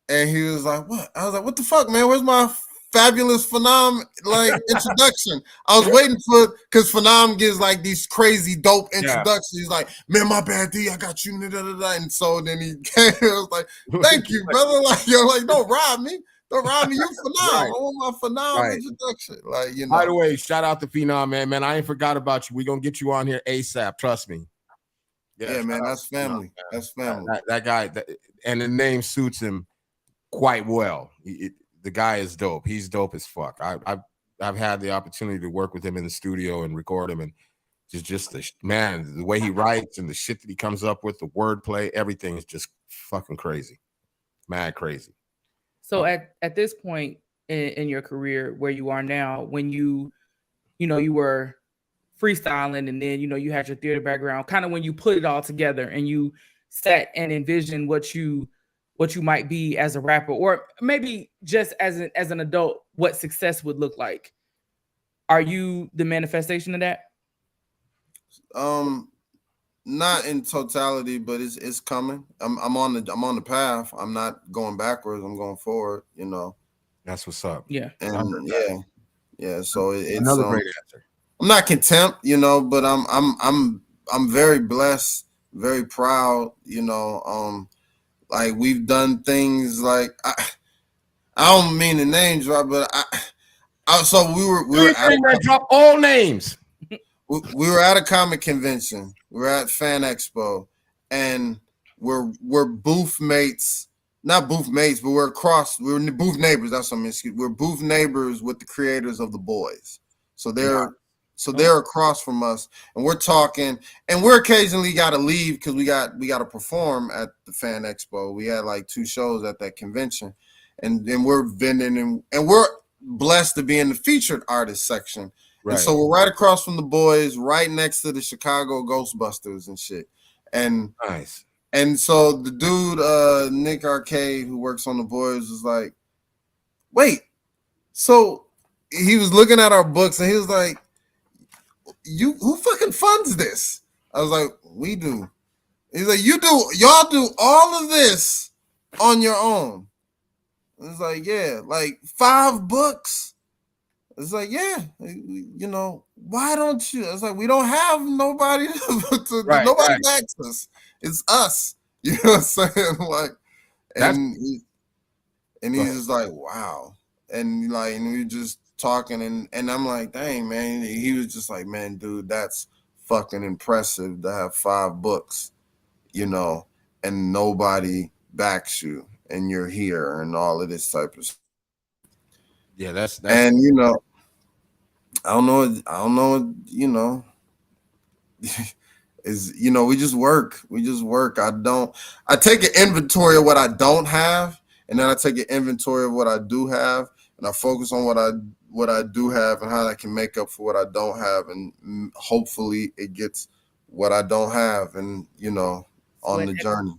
and he was like, "What?" I was like, "What the fuck, man? Where's my fabulous Phenom like introduction?" I was waiting for, because Phenom gives like these crazy dope introductions. He's like, "Man, my bad, D, I got you." And so then he came. I was like, "Thank you, brother." Like, you're like, "Don't rob me. Don't rob me. You Phenom. Right. I want my Phenom introduction." Like, you know. By the way, shout out to Phenom, man. I ain't forgot about you. We're gonna get you on here ASAP. Trust me. Yeah, man. That's family. Phenom, that's family. That guy, and the name suits him quite well. The guy is dope. He's dope as fuck. I've had the opportunity to work with him in the studio and record him, and just the way he writes and the shit that he comes up with, the wordplay, everything is just fucking crazy, mad crazy. So at this point in your career, where you are now, when you were freestyling, and then you had your theater background, kind of when you put it all together and you sat and envisioned what you might be as a rapper, or maybe just as an adult, what success would look like. Are you the manifestation of that? Not in totality, but it's coming. I'm on the path. I'm not going backwards. I'm going forward. That's what's up. Yeah. And yeah. So it's another great answer. I'm not content, but I'm very blessed, very proud. Like, we've done things like, I don't mean the name drop, but so we were drop all names. We were at a comic convention. We were at Fan Expo, and we're booth mates, not booth mates, but we're booth neighbors. That's what I mean. We're booth neighbors with the creators of The Boys. So they're across from us, and we're talking, and we're occasionally got to leave because we got to perform at the Fan Expo. We had like 2 shows at that convention, and then we're vending, and we're blessed to be in the featured artist section. Right. And so we're right across from The Boys, right next to the Chicago Ghostbusters and shit. And nice. And so the dude, Nick Arcade, who works on The Boys, was like, "Wait." So he was looking at our books, and he was like, who fucking funds this? I was like, "We do." He's like, y'all do all of this on your own? I was like, "Yeah." Like 5 books. It's like, "Yeah, why don't you?" I was like, "We don't have nobody nobody backs us. It's us." You know what I'm saying? Like, and he's just like, "Wow." And like, and we just talking, and I'm like, "Dang, man." He was just like, "Man, dude, that's fucking impressive to have 5 books, and nobody backs you, and you're here, and all of this type of stuff." Yeah, that's and I don't know, is we just work. I take an inventory of what I don't have, and then I take an inventory of what I do have, and I focus on what I do have and how I can make up for what I don't have, and hopefully it gets what I don't have, and on the journey.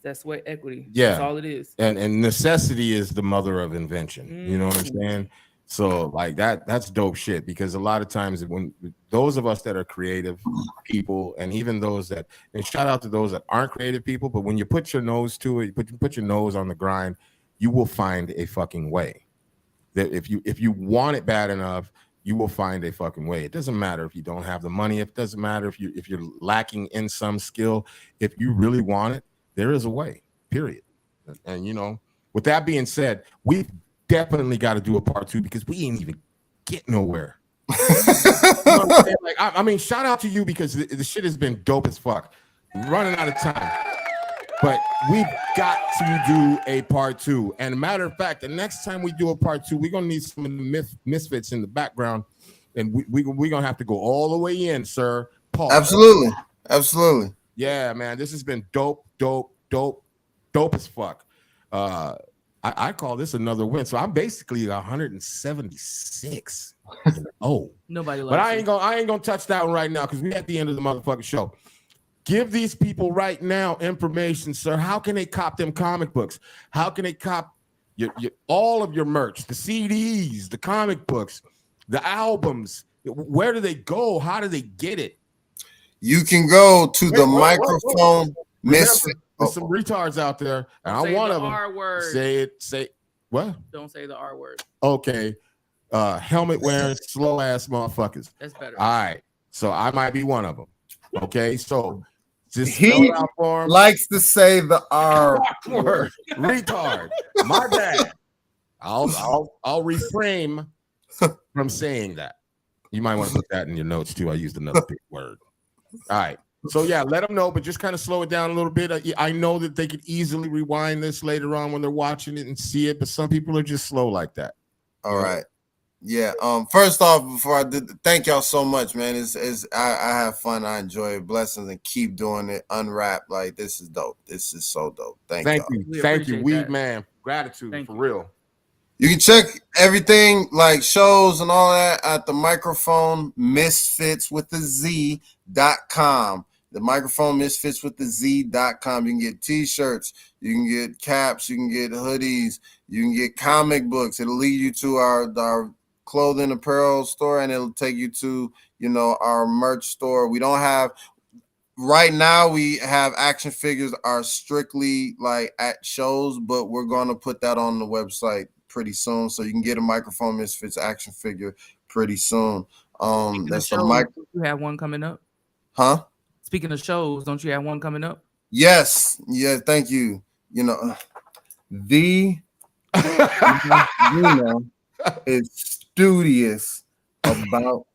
That's sweat equity. Yeah, that's all it is. And necessity is the mother of invention. You know what I'm saying? So like that's dope shit, because a lot of times when those of us that are creative people, and even those that, and shout out to those that aren't creative people, but when you put your nose to it, put your nose on the grind, you will find a fucking way. That if you want it bad enough, you will find a fucking way. It doesn't matter if you don't have the money. It doesn't matter if you're lacking in some skill. If you really want it, there is a way. Period. And with that being said, we've definitely got to do a part 2, because we ain't even get nowhere. Like, I mean, shout out to you, because the shit has been dope as fuck. We're running out of time. But we've got to do a part 2. And a matter of fact, the next time we do a part 2, we're gonna need some of the misfits in the background, and we're gonna have to go all the way in, sir. Paul. Absolutely. Yeah, man, this has been dope as fuck. I call this another win. So I'm basically 176. Oh, nobody loves but I ain't gonna touch that one right now because we're at the end of the motherfucking show. Give these people right now information, sir. How can they cop them comic books? How can they cop your all of your merch, the CDs, the comic books, the albums? Where do they go? How do they get it? You can go to the Microphone Misfits. There's some retards out there, and I'm one of them. R word. Say what? Don't say the R word. Okay. Helmet wearing slow ass motherfuckers. That's better. All right. So I might be one of them. Okay. So just he out for him. Likes to say the R word. Retard. My bad. I'll refrain from saying that. You might want to put that in your notes too. I used another big word. All right. So yeah, let them know, but just kind of slow it down a little bit. I know that they could easily rewind this later on when they're watching it and see it, but some people are just slow like that. All right. Yeah. First off, before I did, thank y'all so much, man. I have fun. I enjoy it. Blessings, and keep doing it. UNRAP. Like, this is dope. This is so dope. Thank you. Thank you. Weed man. Gratitude for real. You can check everything like shows and all that at the Microphone Misfits with the Z.com. The Microphone Misfits with the Z.com. You can get t-shirts, you can get caps, you can get hoodies, you can get comic books. It'll lead you to our clothing apparel store, and it'll take you to, our merch store. We don't have right now, we have action figures are strictly like at shows, but we're going to put that on the website pretty soon, so you can get a Microphone Misfits action figure pretty soon. That's the mic. You have one coming up, huh? Speaking of shows, don't you have one coming up? Yes. Yeah. Thank you. Is studious about.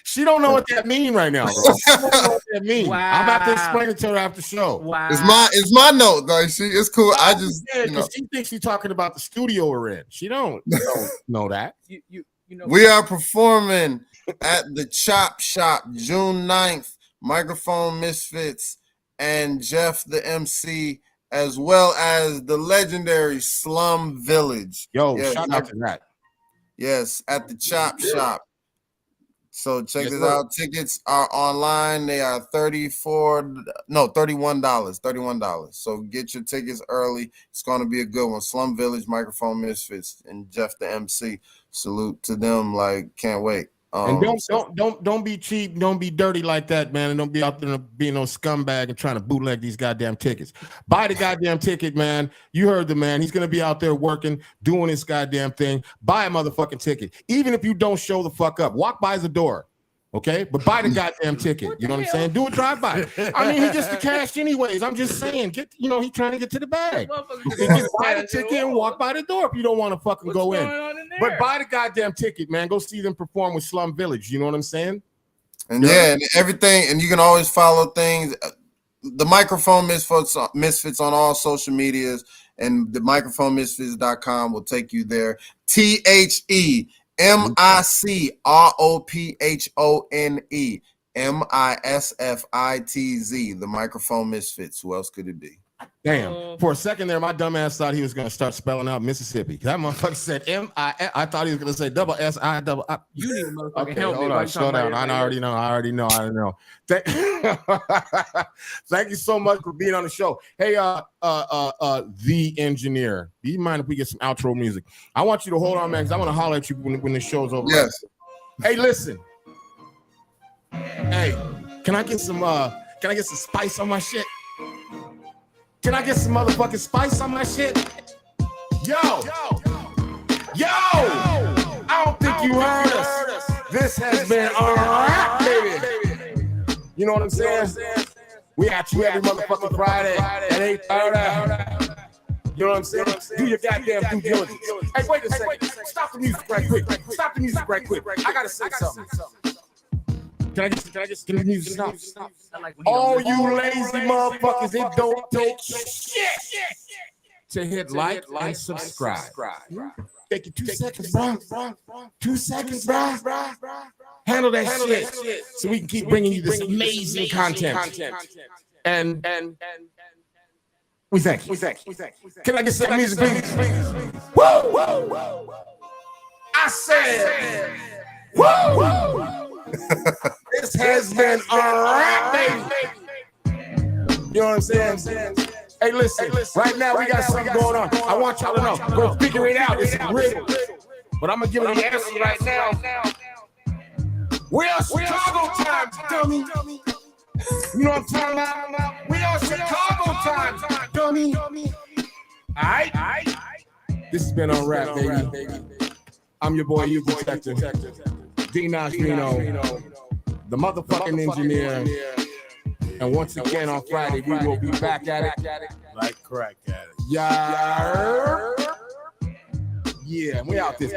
She don't know what that means right now, bro. She don't know what that means. Wow. I'm about to explain it to her after the show. Wow. It's my note, like it's cool. I just she thinks she's talking about the studio we're in. She don't know that. You know we are performing at the Chop Shop June 9th. Microphone Misfits and Jeff the MC, as well as the legendary Slum Village. Yo, shout out to that. Yes, at the Chop Shop. So check this out. Tickets are online. They are $31. $31. So get your tickets early. It's going to be a good one. Slum Village, Microphone Misfits, and Jeff the MC. Salute to them. Like, can't wait. And don't be cheap, don't be dirty like that, man, and don't be out there being no scumbag and trying to bootleg these goddamn tickets. Buy the goddamn ticket, man. You heard the man. He's gonna be out there working, doing his goddamn thing. Buy a motherfucking ticket, even if you don't show the fuck up. Walk by the door, okay? But buy the goddamn ticket. You know what I'm saying? Do a drive by. I mean, he gets the cash anyways. I'm just saying, he's trying to get to the bag. Just buy the ticket and walk by the door if you don't want to fucking go in. But buy the goddamn ticket, man. Go see them perform with Slum Village. You know what I'm saying? And and everything. And you can always follow things. The Microphone Misfits on all social medias, and the microphonemisfits.com will take you there. TheMicrophone MISFITZ. The Microphone Misfits. Who else could it be? Damn. For a second there, my dumb ass thought he was going to start spelling out Mississippi. That motherfucker said M-I. I thought he was going to say double S-I double I. You need a motherfucking helmet. Hold on, slow down. I already know. Thank you so much for being on the show. Hey, the engineer, do you mind if we get some outro music? I want you to hold on, man, because I want to holler at you when the show's over. Yes. Hey, listen. Hey, can I get some spice on my shit? Can I get some motherfucking spice on my shit? Yo! I don't think you heard us. This has been UNRAP, baby. You know what I'm saying? We at you every motherfucking Friday at 8:30. You know what I'm saying? Do your goddamn due diligence. Hey, wait a second. Stop the music right quick. I gotta say something. Can I just get the music stop? I like when he All don't you listen. lazy motherfuckers, it don't take shit to hit like and subscribe. Take you 2 seconds, bro. 2 seconds, bro. Handle that shit so we can keep bringing you this amazing content. And we thank you. Can I get some music, please? Woo! I said, woo! This has been a wrap, baby. You know what I'm saying? Hey, listen. Right now we got something going on. I want y'all to know. Go figure it out. It's real. But I'm gonna give you the answer right now. We're on Chicago time, dummy. You know what I'm talking about? We on Chicago time, dummy. All right? This has been UNRAP, baby. I'm your boy, you detective. D. Nasrino, the motherfucking engineer. And once again on Friday, we will be back at it. Like crack at it. Yeah, we out this.